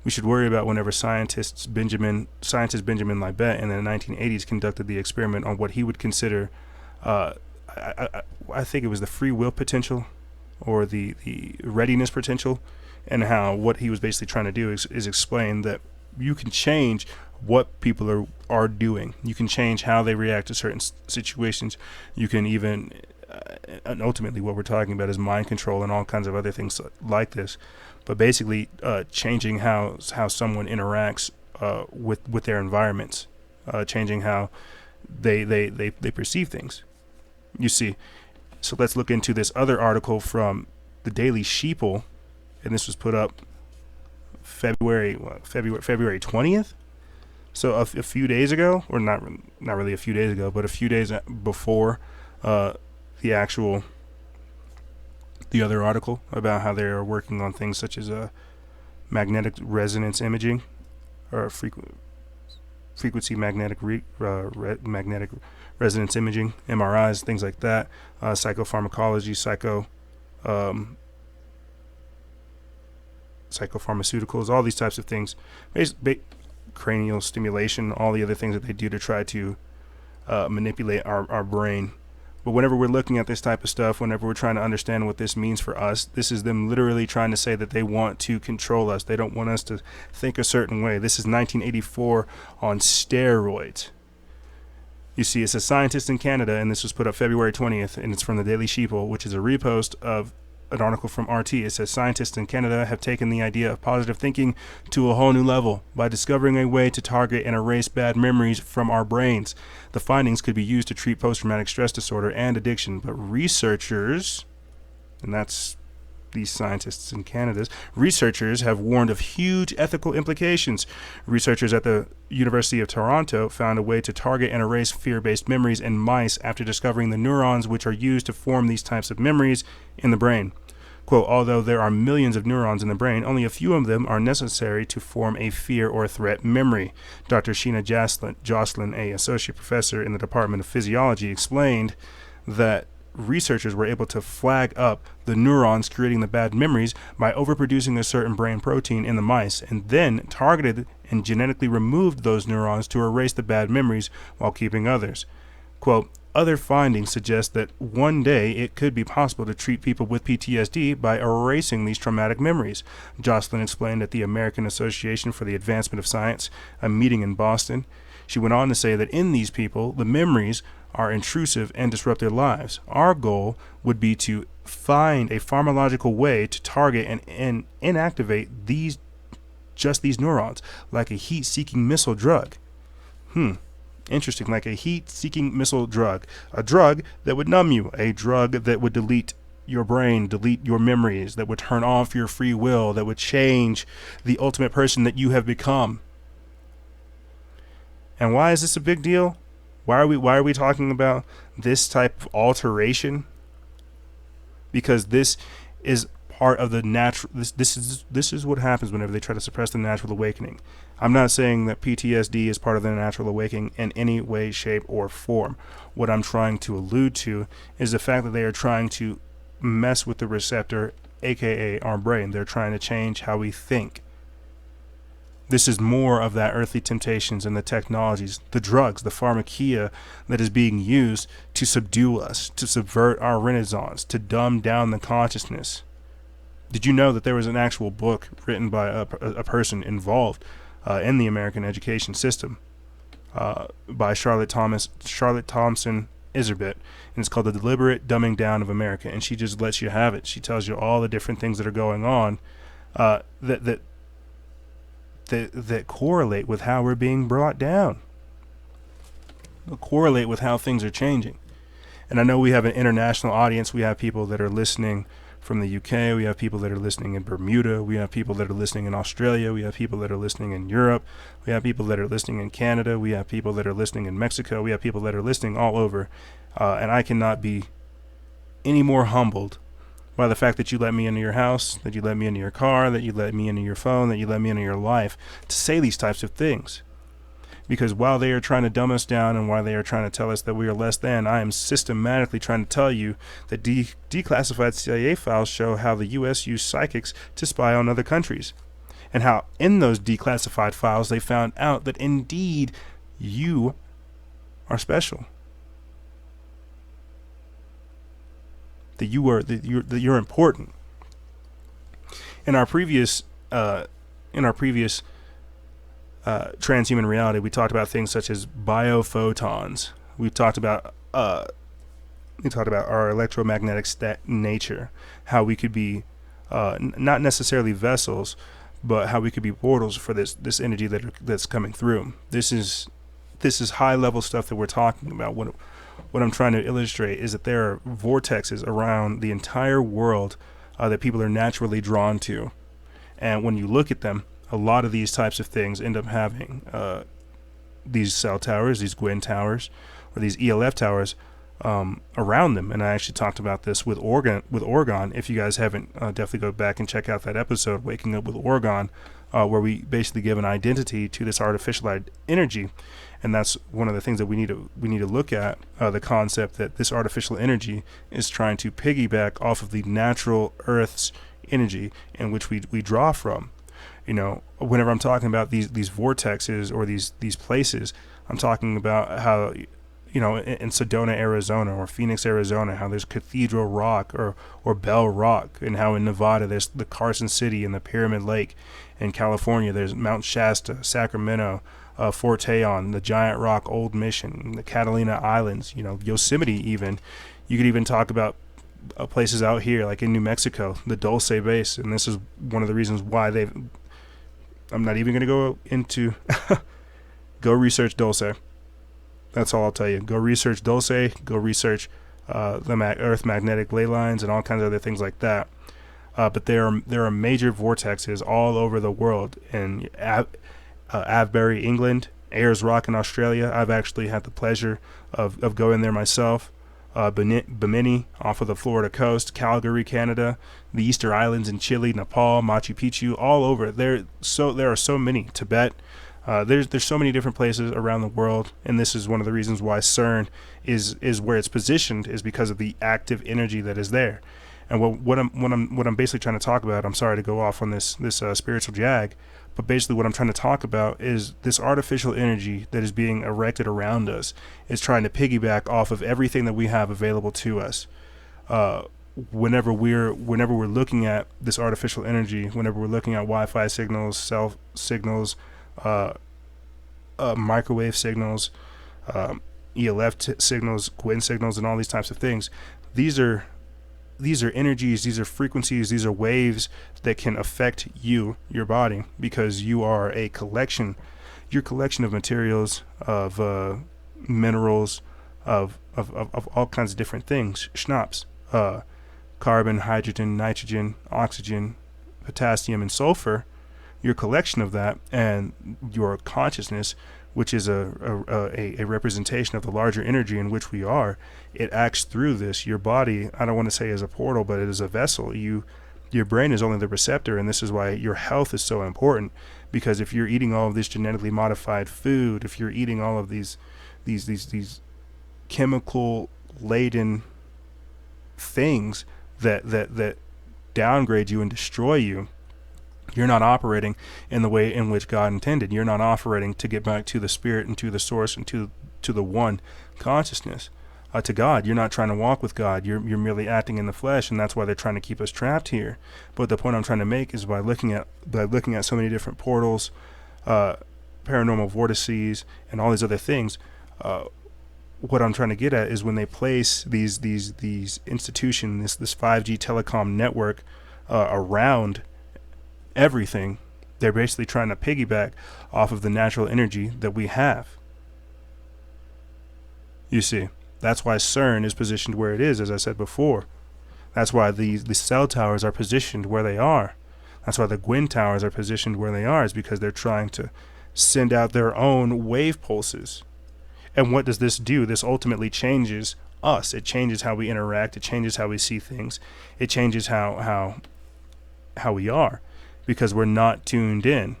We should worry about whenever scientist Benjamin Libet in the 1980s conducted the experiment on what he would consider, I think it was the free will potential or the readiness potential, and how what he was basically trying to do is explain that you can change what people are doing. You can change how they react to certain situations. You can even, and ultimately what we're talking about is mind control and all kinds of other things like this. But basically changing how someone interacts with their environments, changing how they perceive things. You see, so let's look into this other article from the Daily Sheeple, and this was put up February 20th. So a few days ago, or not really a few days ago, but a few days before the other article about how they are working on things such as magnetic resonance imaging or frequency magnetic magnetic resonance imaging, MRIs, things like that, psychopharmacology, psychopharmaceuticals, all these types of things, cranial stimulation, all the other things that they do to try to manipulate our brain. But whenever we're looking at this type of stuff, whenever we're trying to understand what this means for us, this is them literally trying to say that they want to control us. They don't want us to think a certain way. This is 1984 on steroids. You see, it's a scientist in Canada, and this was put up February 20th, and it's from the Daily Sheeple, which is a repost of an article from RT. It says scientists in Canada have taken the idea of positive thinking to a whole new level by discovering a way to target and erase bad memories from our brains. The findings could be used to treat post-traumatic stress disorder and addiction, but researchers, and that's these scientists in Canada's researchers have warned of huge ethical implications. Researchers at the University of Toronto found a way to target and erase fear-based memories in mice after discovering the neurons which are used to form these types of memories in the brain. Quote, although there are millions of neurons in the brain, only a few of them are necessary to form a fear or threat memory. Dr. Sheena Jocelyn, a associate professor in the Department of Physiology, explained that researchers were able to flag up the neurons creating the bad memories by overproducing a certain brain protein in the mice, and then targeted and genetically removed those neurons to erase the bad memories while keeping others. Quote, other findings suggest that one day it could be possible to treat people with PTSD by erasing these traumatic memories, Jocelyn explained at the American Association for the Advancement of Science, a meeting in Boston. She went on to say that in these people, the memories are intrusive and disrupt their lives. Our goal would be to find a pharmacological way to target and inactivate these neurons, like a heat-seeking missile drug. Interesting, like a heat-seeking missile drug. A drug that would numb you. A drug that would delete your brain, delete your memories, that would turn off your free will, that would change the ultimate person that you have become. And why is this a big deal? Why are we talking about this type of alteration? Because this is part of the natural. This is what happens whenever they try to suppress the natural awakening. I'm not saying that PTSD is part of the natural awakening in any way, shape, or form. What I'm trying to allude to is the fact that they are trying to mess with the receptor, aka our brain. They're trying to change how we think. This is more of that earthly temptations and the technologies, the drugs, the pharmakia that is being used to subdue us, to subvert our renaissance, to dumb down the consciousness. Did you know that there was an actual book written by a person involved in the American education system by Charlotte Thompson Iserbit, and it's called The Deliberate Dumbing Down of America, and she just lets you have it. She tells you all the different things that are going on that correlate with how we're being brought down, correlate with how things are changing. And I know we have an international audience. We have people that are listening from the UK. We have people that are listening in Bermuda. We have people that are listening in Australia. We have people that are listening in Europe. We have people that are listening in Canada. We have people that are listening in Mexico. We have people that are listening all over. And I cannot be any more humbled by the fact that you let me into your house, that you let me into your car, that you let me into your phone, that you let me into your life to say these types of things. Because while they are trying to dumb us down and while they are trying to tell us that we are less than, I am systematically trying to tell you that declassified CIA files show how the U.S. used psychics to spy on other countries, and how in those declassified files they found out that indeed you are special, that you're important. In our previous Transhuman Reality, we talked about things such as biophotons. We talked about our electromagnetic nature, how we could be not necessarily vessels, but how we could be portals for this energy that's coming through. This is high level stuff that we're talking about. What I'm trying to illustrate is that there are vortexes around the entire world that people are naturally drawn to, and when you look at them, a lot of these types of things end up having these cell towers, these Gwyn towers, or these ELF towers around them. And I actually talked about this with Orgon. If you guys haven't, definitely go back and check out that episode, Waking Up with Orgon, where we basically give an identity to this artificial energy. And that's one of the things that we need to look at, the concept that this artificial energy is trying to piggyback off of the natural Earth's energy in which we draw from. You know, whenever I'm talking about these vortexes or these places, I'm talking about how, you know, in Sedona, Arizona, or Phoenix, Arizona, how there's Cathedral Rock or Bell Rock, and how in Nevada there's the Carson City and the Pyramid Lake. In California, there's Mount Shasta, Sacramento, Fort Tejon, the Giant Rock Old Mission, the Catalina Islands, you know, Yosemite even. You could even talk about places out here, like in New Mexico, the Dulce Base, and this is one of the reasons why I'm not even going to go into go research Dulce. That's all I'll tell you. Go research Dulce, go research the Earth magnetic ley lines and all kinds of other things like that. but there are major vortexes all over the world. In Avebury, England, Ayers Rock in Australia, I've actually had the pleasure of going there myself. Bimini off of the Florida coast, Calgary, Canada, the Easter Islands in Chile, Nepal, Machu Picchu, all over. There are so many. Tibet. There's so many different places around the world, and this is one of the reasons why CERN is where it's positioned, is because of the active energy that is there. And what I'm basically trying to talk about, I'm sorry to go off on this spiritual jag, but basically what I'm trying to talk about is this artificial energy that is being erected around us is trying to piggyback off of everything that we have available to us. Whenever we're looking at this artificial energy, whenever we're looking at Wi-Fi signals, cell signals, microwave signals, ELF signals, Gwyn signals, and all these types of things, these are energies, these are frequencies, these are waves that can affect you, your body, because you are a collection. Your collection of materials, of minerals, of all kinds of different things. Schnapps, carbon, hydrogen, nitrogen, oxygen, potassium, and sulfur. Your collection of that, and your consciousness, which is a representation of the larger energy in which we are, it acts through this. Your body, I don't want to say is a portal, but it is a vessel. Your brain is only the receptor, and this is why your health is so important, because if you're eating all of this genetically modified food, if you're eating all of these chemical laden things that downgrade you and destroy you, you're not operating in the way in which God intended. You're not operating to get back to the spirit and to the source and to the one consciousness, to God. You're not trying to walk with God. You're merely acting in the flesh, and that's why they're trying to keep us trapped here. But the point I'm trying to make is by looking at so many different portals, paranormal vortices, and all these other things. What I'm trying to get at is when they place these institutions, this 5G telecom network around everything, they're basically trying to piggyback off of the natural energy that we have. You see, that's why CERN is positioned where it is, as I said before. That's why the cell towers are positioned where they are. That's why the Gwyn towers are positioned where they are, is because they're trying to send out their own wave pulses. And what does this do? This ultimately changes us. It changes how we interact. It changes how we see things. It changes how we are. Because we're not tuned in.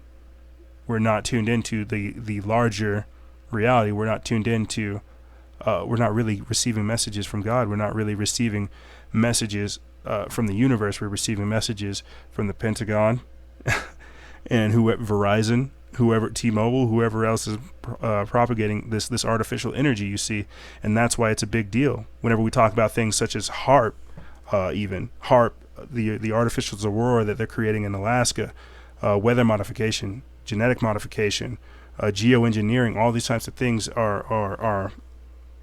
We're not tuned into the larger reality. We're not tuned into, we're not really receiving messages from God. We're not really receiving messages from the universe. We're receiving messages from the Pentagon and Verizon, whoever, T-Mobile, whoever else is propagating this artificial energy, you see. And that's why it's a big deal. Whenever we talk about things such as HAARP, the artificial aurora that they're creating in Alaska, weather modification, genetic modification, geoengineering, all these types of things are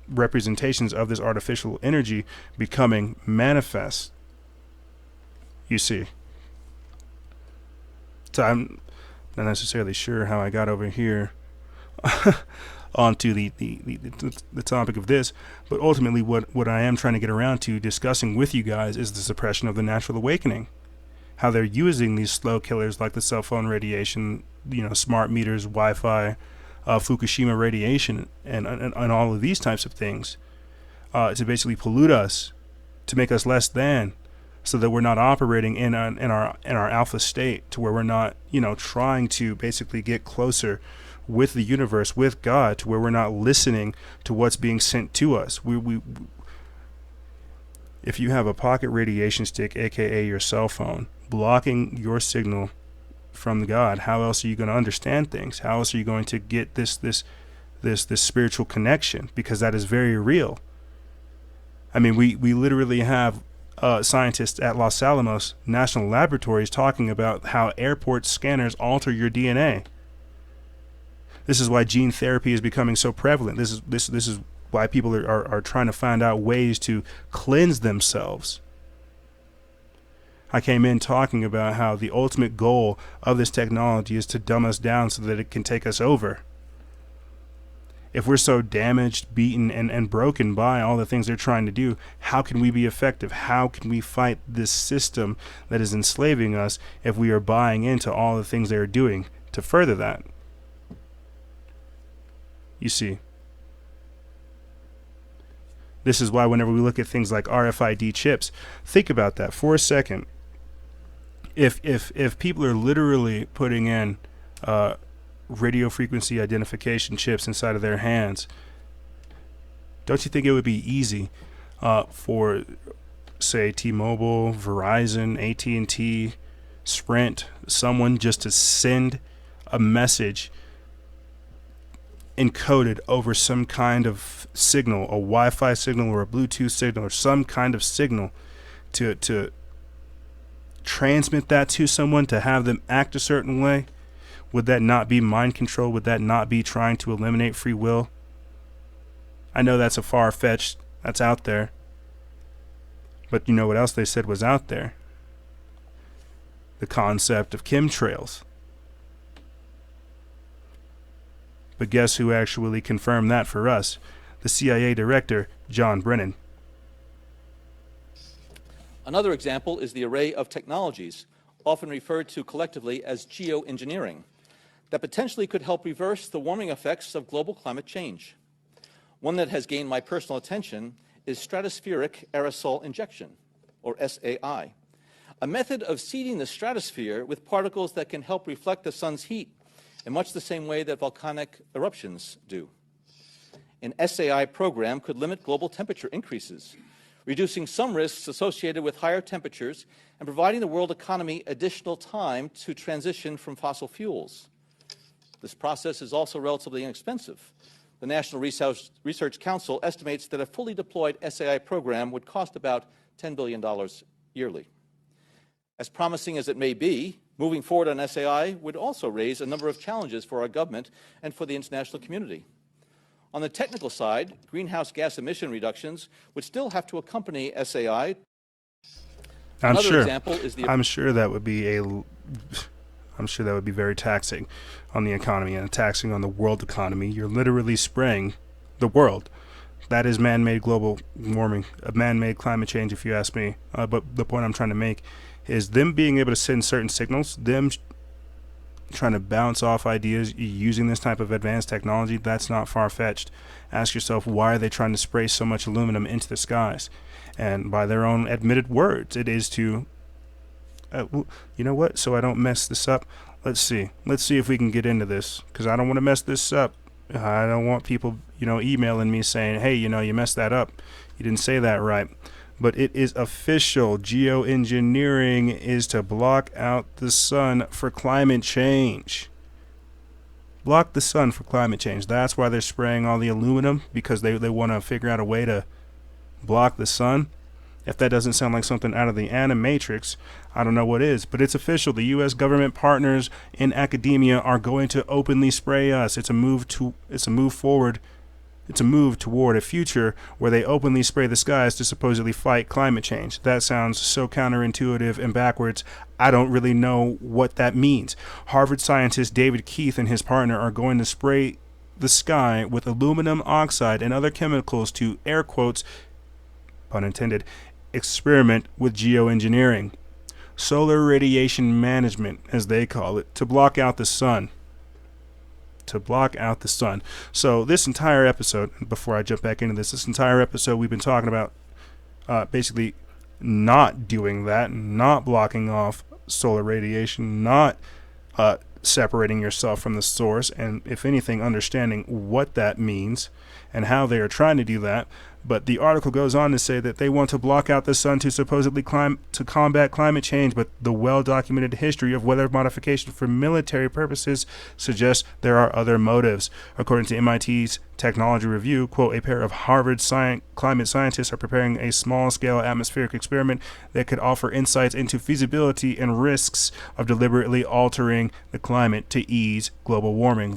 representations of this artificial energy becoming manifest, you see. So I'm not necessarily sure how I got over here onto the topic of this, but ultimately what I am trying to get around to discussing with you guys is the suppression of the natural awakening. How they're using these slow killers like the cell phone radiation, smart meters, Wi-Fi, Fukushima radiation, and all of these types of things to basically pollute us, to make us less than, so that we're not operating in our alpha state, to where we're not trying to basically get closer with the universe, with God, to where we're not listening to what's being sent to us. If you have a pocket radiation stick, aka your cell phone, blocking your signal from God, how else are you going to understand things? How else are you going to get this spiritual connection? Because that is very real. I mean, we literally have scientists at Los Alamos National Laboratories talking about how airport scanners alter your DNA. This is why gene therapy is becoming so prevalent. This is why people are trying to find out ways to cleanse themselves. I came in talking about how the ultimate goal of this technology is to dumb us down so that it can take us over. If we're so damaged, beaten, and broken by all the things they're trying to do, how can we be effective? How can we fight this system that is enslaving us if we are buying into all the things they are doing to further that? You see, this is why whenever we look at things like RFID chips, think about that for a second. If people are literally putting in radio frequency identification chips inside of their hands, don't you think it would be easy for, say, T-Mobile, Verizon, AT&T, Sprint, someone just to send a message encoded over some kind of signal, a Wi-Fi signal or a Bluetooth signal or some kind of signal, to transmit that to someone, to have them act a certain way? Would that not be mind control? Would that not be trying to eliminate free will? I know that's a far-fetched, that's out there. But you know what else they said was out there? The concept of chemtrails. But guess who actually confirmed that for us? The CIA director, John Brennan. Another example is the array of technologies, often referred to collectively as geoengineering, that potentially could help reverse the warming effects of global climate change. One that has gained my personal attention is stratospheric aerosol injection, or SAI, a method of seeding the stratosphere with particles that can help reflect the sun's heat in much the same way that volcanic eruptions do. An SAI program could limit global temperature increases, reducing some risks associated with higher temperatures and providing the world economy additional time to transition from fossil fuels. This process is also relatively inexpensive. The National Research Council estimates that a fully deployed SAI program would cost about $10 billion yearly. As promising as it may be, moving forward on SAI would also raise a number of challenges for our government and for the international community. On the technical side, greenhouse gas emission reductions would still have to accompany SAI. I'm sure that would be very taxing on the economy and taxing on the world economy. You're literally spraying the world. That is man-made global warming, man-made climate change, if you ask me. But the point I'm trying to make is them being able to send certain signals, them trying to bounce off ideas using this type of advanced technology, that's not far-fetched. Ask yourself, why are they trying to spray so much aluminum into the skies? And by their own admitted words, it is to, you know what, so I don't mess this up, let's see if we can get into this, because I don't want to mess this up. I don't want people, emailing me saying, hey, you messed that up, you didn't say that right. But it is official. Geoengineering is to block out the sun for climate change. Block the sun for climate change. That's why they're spraying all the aluminum, because they want to figure out a way to block the sun. If that doesn't sound like something out of the Animatrix, I don't know what is. But it's official. The U.S. government partners in academia are going to openly spray us. It's a move forward. It's a move toward a future where they openly spray the skies to supposedly fight climate change. That sounds so counterintuitive and backwards. I don't really know what that means. Harvard scientist David Keith and his partner are going to spray the sky with aluminum oxide and other chemicals to, air quotes, pun intended, experiment with geoengineering. Solar radiation management, as they call it, to block out the sun. So this entire episode, before I jump back into this entire episode, we've been talking about basically not doing that, not blocking off solar radiation, not separating yourself from the source, and if anything, understanding what that means and how they are trying to do that. But the article goes on to say that they want to block out the sun to supposedly combat climate change, but the well-documented history of weather modification for military purposes suggests there are other motives. According to MIT's Technology Review, quote, a pair of Harvard climate scientists are preparing a small-scale atmospheric experiment that could offer insights into feasibility and risks of deliberately altering the climate to ease global warming.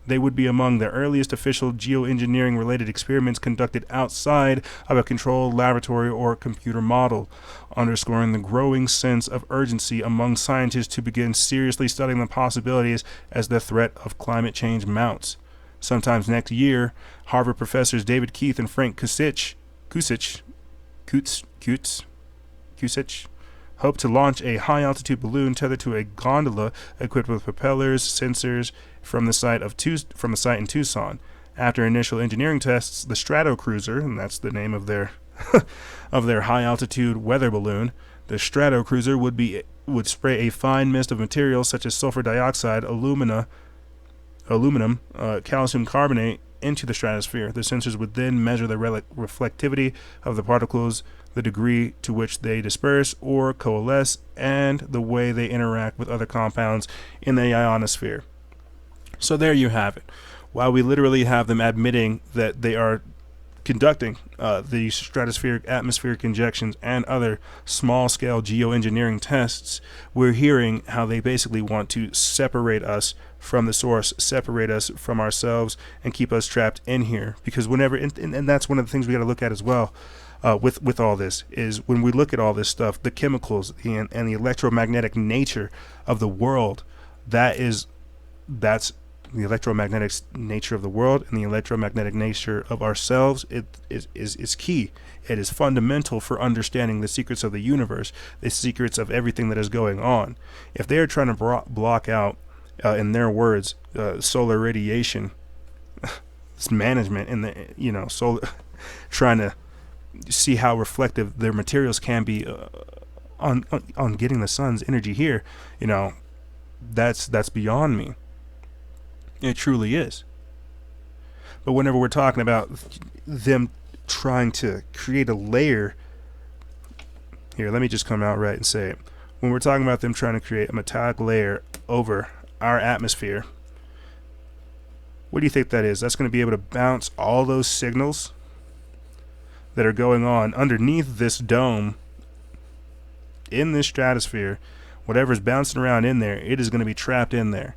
They would be among the earliest official geoengineering-related experiments conducted outside of a controlled laboratory or computer model, underscoring the growing sense of urgency among scientists to begin seriously studying the possibilities as the threat of climate change mounts. Sometimes next year, Harvard professors David Keith and Frank Kusich hope to launch a high-altitude balloon tethered to a gondola equipped with propellers, sensors from the site in Tucson. After initial engineering tests, the Stratocruiser, and that's the name of their high-altitude weather balloon, the Stratocruiser would spray a fine mist of materials such as sulfur dioxide, aluminum, calcium carbonate into the stratosphere. The sensors would then measure the reflectivity of the particles, the degree to which they disperse or coalesce, and the way they interact with other compounds in the ionosphere. So there you have it. While we literally have them admitting that they are conducting the stratospheric atmospheric injections and other small-scale geoengineering tests, we're hearing how they basically want to separate us from the source, separate us from ourselves, and keep us trapped in here. Because whenever, and that's one of the things we got to look at as well, with all this, is when we look at all this stuff, the chemicals and the electromagnetic nature of the world, that's the electromagnetic nature of the world and the electromagnetic nature of ourselves. It is key. It is fundamental for understanding the secrets of the universe, the secrets of everything that is going on. If they are trying to block out, in their words, solar radiation, this management in the solar, trying to see how reflective their materials can be on getting the sun's energy here, that's beyond me. It truly is. But whenever we're talking about them trying to create a layer, here, let me just come out right and say it. When we're talking about them trying to create a metallic layer over our atmosphere, what do you think that is? That's going to be able to bounce all those signals that are going on underneath this dome in this stratosphere. Whatever's bouncing around in there, it is going to be trapped in there.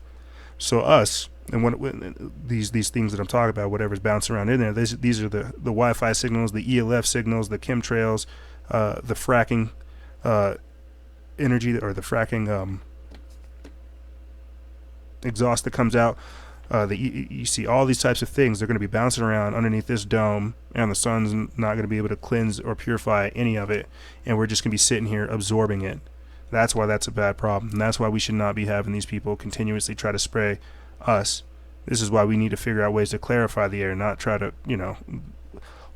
So us, and when these things that I'm talking about, whatever's bouncing around in there, these are the Wi-Fi signals, the ELF signals, the chemtrails, the fracking energy, or the fracking exhaust that comes out. You see all these types of things. They're going to be bouncing around underneath this dome, and the sun's not going to be able to cleanse or purify any of it, and we're just going to be sitting here absorbing it. That's why that's a bad problem, and that's why we should not be having these people continuously try to spray us. This is why we need to figure out ways to clarify the air, not try to,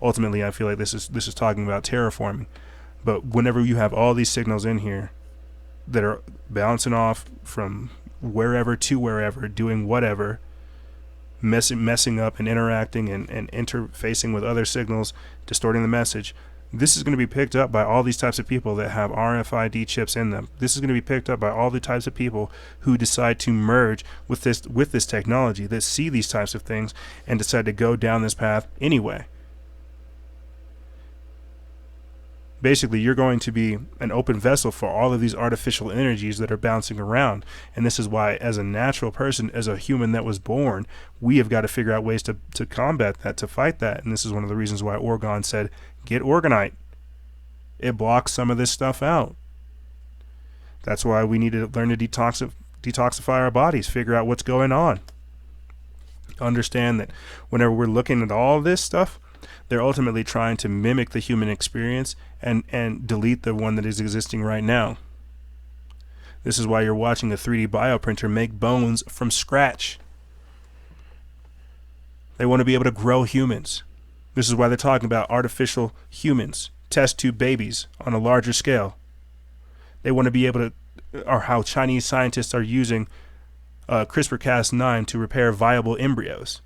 ultimately I feel like this is talking about terraforming. But whenever you have all these signals in here that are bouncing off from wherever to wherever, doing whatever, messing up and interacting and interfacing with other signals, distorting the message, this is going to be picked up by all these types of people that have RFID chips in them. This is going to be picked up by all the types of people who decide to merge with this technology, that see these types of things and decide to go down this path anyway. Basically, you're going to be an open vessel for all of these artificial energies that are bouncing around. And this is why, as a natural person, as a human that was born, we have got to figure out ways to combat that, to fight that. And this is one of the reasons why Orgon said, get Orgonite. It blocks some of this stuff out. That's why we need to learn to detoxify our bodies, figure out what's going on. Understand that whenever we're looking at all this stuff, they're ultimately trying to mimic the human experience and delete the one that is existing right now. This is why you're watching a 3D bioprinter make bones from scratch. They want to be able to grow humans. This is why they're talking about artificial humans, test tube babies on a larger scale. They want to be able to, or how Chinese scientists are using CRISPR-Cas9 to repair viable embryos.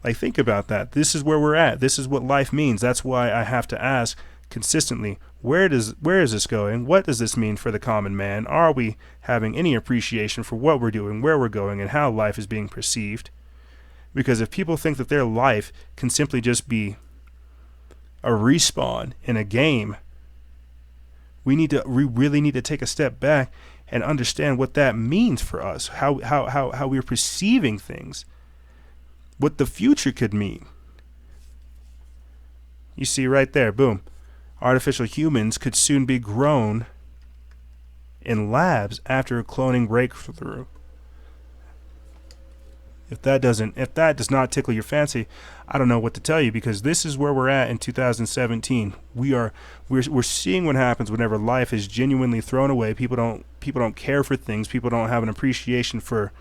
Like, think about that. This is where we're at. This is what life means. That's why I have to ask consistently, where is this going? What does this mean for the common man? Are we having any appreciation for what we're doing, where we're going, and how life is being perceived? Because if people think that their life can simply just be a respawn in a game, we really need to take a step back and understand what that means for us, how we're perceiving things, what the future could mean. You see right there, boom. Artificial humans could soon be grown in labs after a cloning breakthrough. If that does not tickle your fancy, I don't know what to tell you, because this is where we're at in 2017. We're seeing what happens whenever life is genuinely thrown away. People don't care for things. People don't have an appreciation for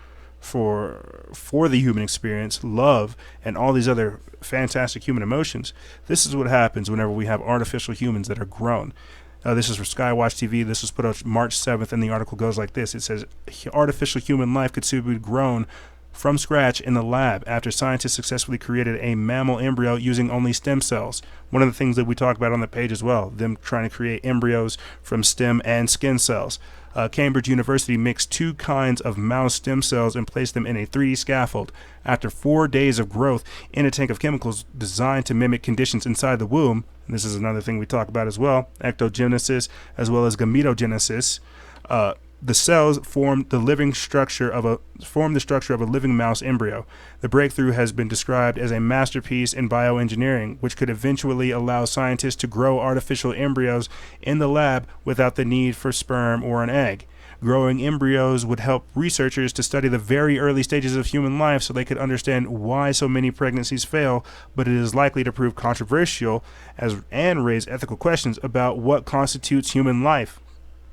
the human experience, love, and all these other fantastic human emotions. This is what happens whenever we have artificial humans that are grown. This is for Skywatch TV. This was put out March 7th, and the article goes like this. It says, artificial human life could soon be grown from scratch in the lab after scientists successfully created a mammal embryo using only stem cells. One of the things that we talk about on the page as well, them trying to create embryos from stem and skin cells. Cambridge University mixed two kinds of mouse stem cells and placed them in a 3D scaffold. After 4 days of growth in a tank of chemicals designed to mimic conditions inside the womb, and this is another thing we talk about as well, ectogenesis as well as gametogenesis, the cells formed the structure of a living mouse embryo. The breakthrough has been described as a masterpiece in bioengineering, which could eventually allow scientists to grow artificial embryos in the lab without the need for sperm or an egg. Growing embryos would help researchers to study the very early stages of human life so they could understand why so many pregnancies fail, but it is likely to prove controversial and raise ethical questions about what constitutes human life.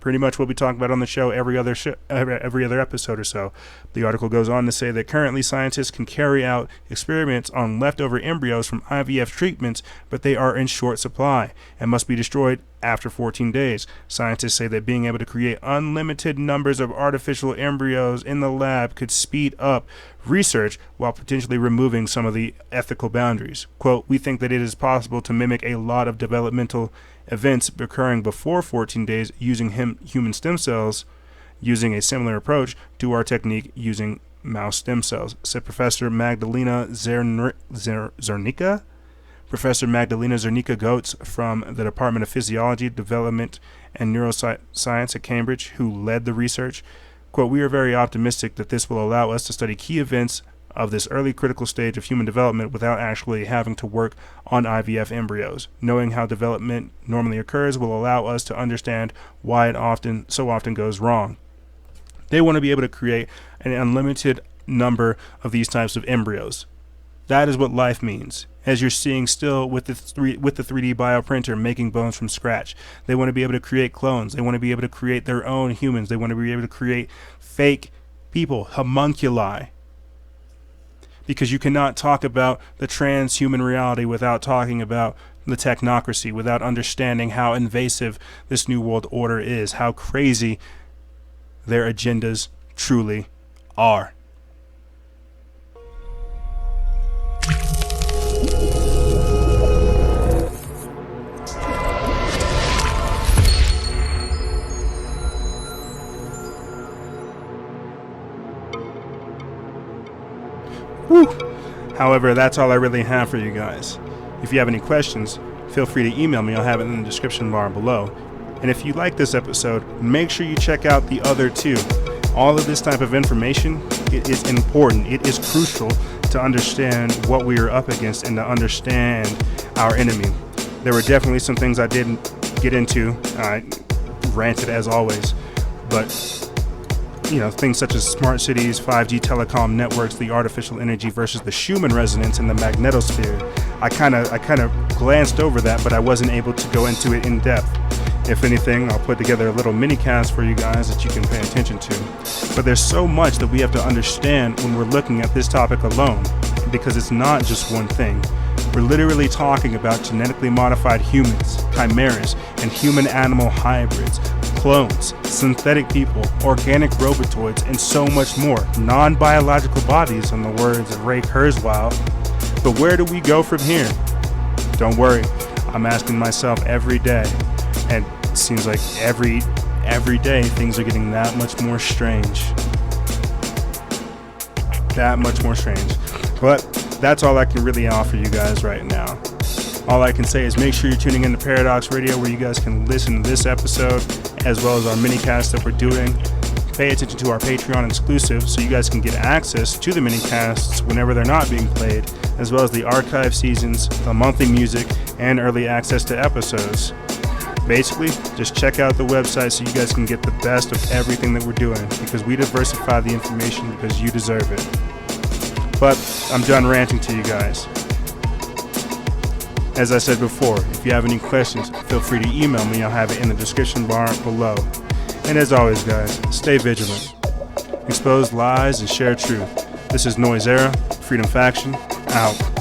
Pretty much what we talk about on the show every other episode or so. The article goes on to say that currently scientists can carry out experiments on leftover embryos from IVF treatments, but they are in short supply and must be destroyed after 14 days. Scientists say that being able to create unlimited numbers of artificial embryos in the lab could speed up research while potentially removing some of the ethical boundaries. Quote, "We think that it is possible to mimic a lot of developmental events occurring before 14 days using human stem cells, using a similar approach to our technique using mouse stem cells," said Professor Magdalena Zernicka. Professor Magdalena Zernicka-Goetz from the Department of Physiology, Development, and Neuroscience at Cambridge, who led the research. Quote, "We are very optimistic that this will allow us to study key events of this early critical stage of human development without actually having to work on IVF embryos. Knowing how development normally occurs will allow us to understand why it so often goes wrong." They want to be able to create an unlimited number of these types of embryos. That is what life means, as you're seeing still with the 3D bioprinter making bones from scratch. They want to be able to create clones. They want to be able to create their own humans. They want to be able to create fake people, homunculi. Because you cannot talk about the transhuman reality without talking about the technocracy, without understanding how invasive this new world order is, how crazy their agendas truly are. Whew. However, that's all I really have for you guys. If you have any questions, feel free to email me. I'll have it in the description bar below. And if you like this episode, make sure you check out the other two. All of this type of information, it is important. It is crucial to understand what we are up against and to understand our enemy. There were definitely some things I didn't get into. I ranted as always, but things such as smart cities, 5G telecom networks, the artificial energy versus the Schumann resonance and the magnetosphere. I kind of glanced over that, but I wasn't able to go into it in depth. If anything, I'll put together a little mini cast for you guys that you can pay attention to. But there's so much that we have to understand when we're looking at this topic alone, because it's not just one thing. We're literally talking about genetically modified humans, chimeras, and human-animal hybrids, clones, synthetic people, organic robotoids, and so much more. Non-biological bodies, in the words of Ray Kurzweil. But where do we go from here? Don't worry, I'm asking myself every day, and it seems like every day things are getting that much more strange. That much more strange. But that's all I can really offer you guys right now. All I can say is make sure you're tuning in to Paradox Radio, where you guys can listen to this episode as well as our mini-cast that we're doing. Pay attention to our Patreon exclusives so you guys can get access to the mini-casts whenever they're not being played, as well as the archive seasons, the monthly music, and early access to episodes. Basically, just check out the website so you guys can get the best of everything that we're doing, because we diversify the information because you deserve it. But I'm done ranting to you guys. As I said before, if you have any questions, feel free to email me. I'll have it in the description bar below. And as always, guys, stay vigilant. Expose lies and share truth. This is Noise Era, Freedom Faction, out.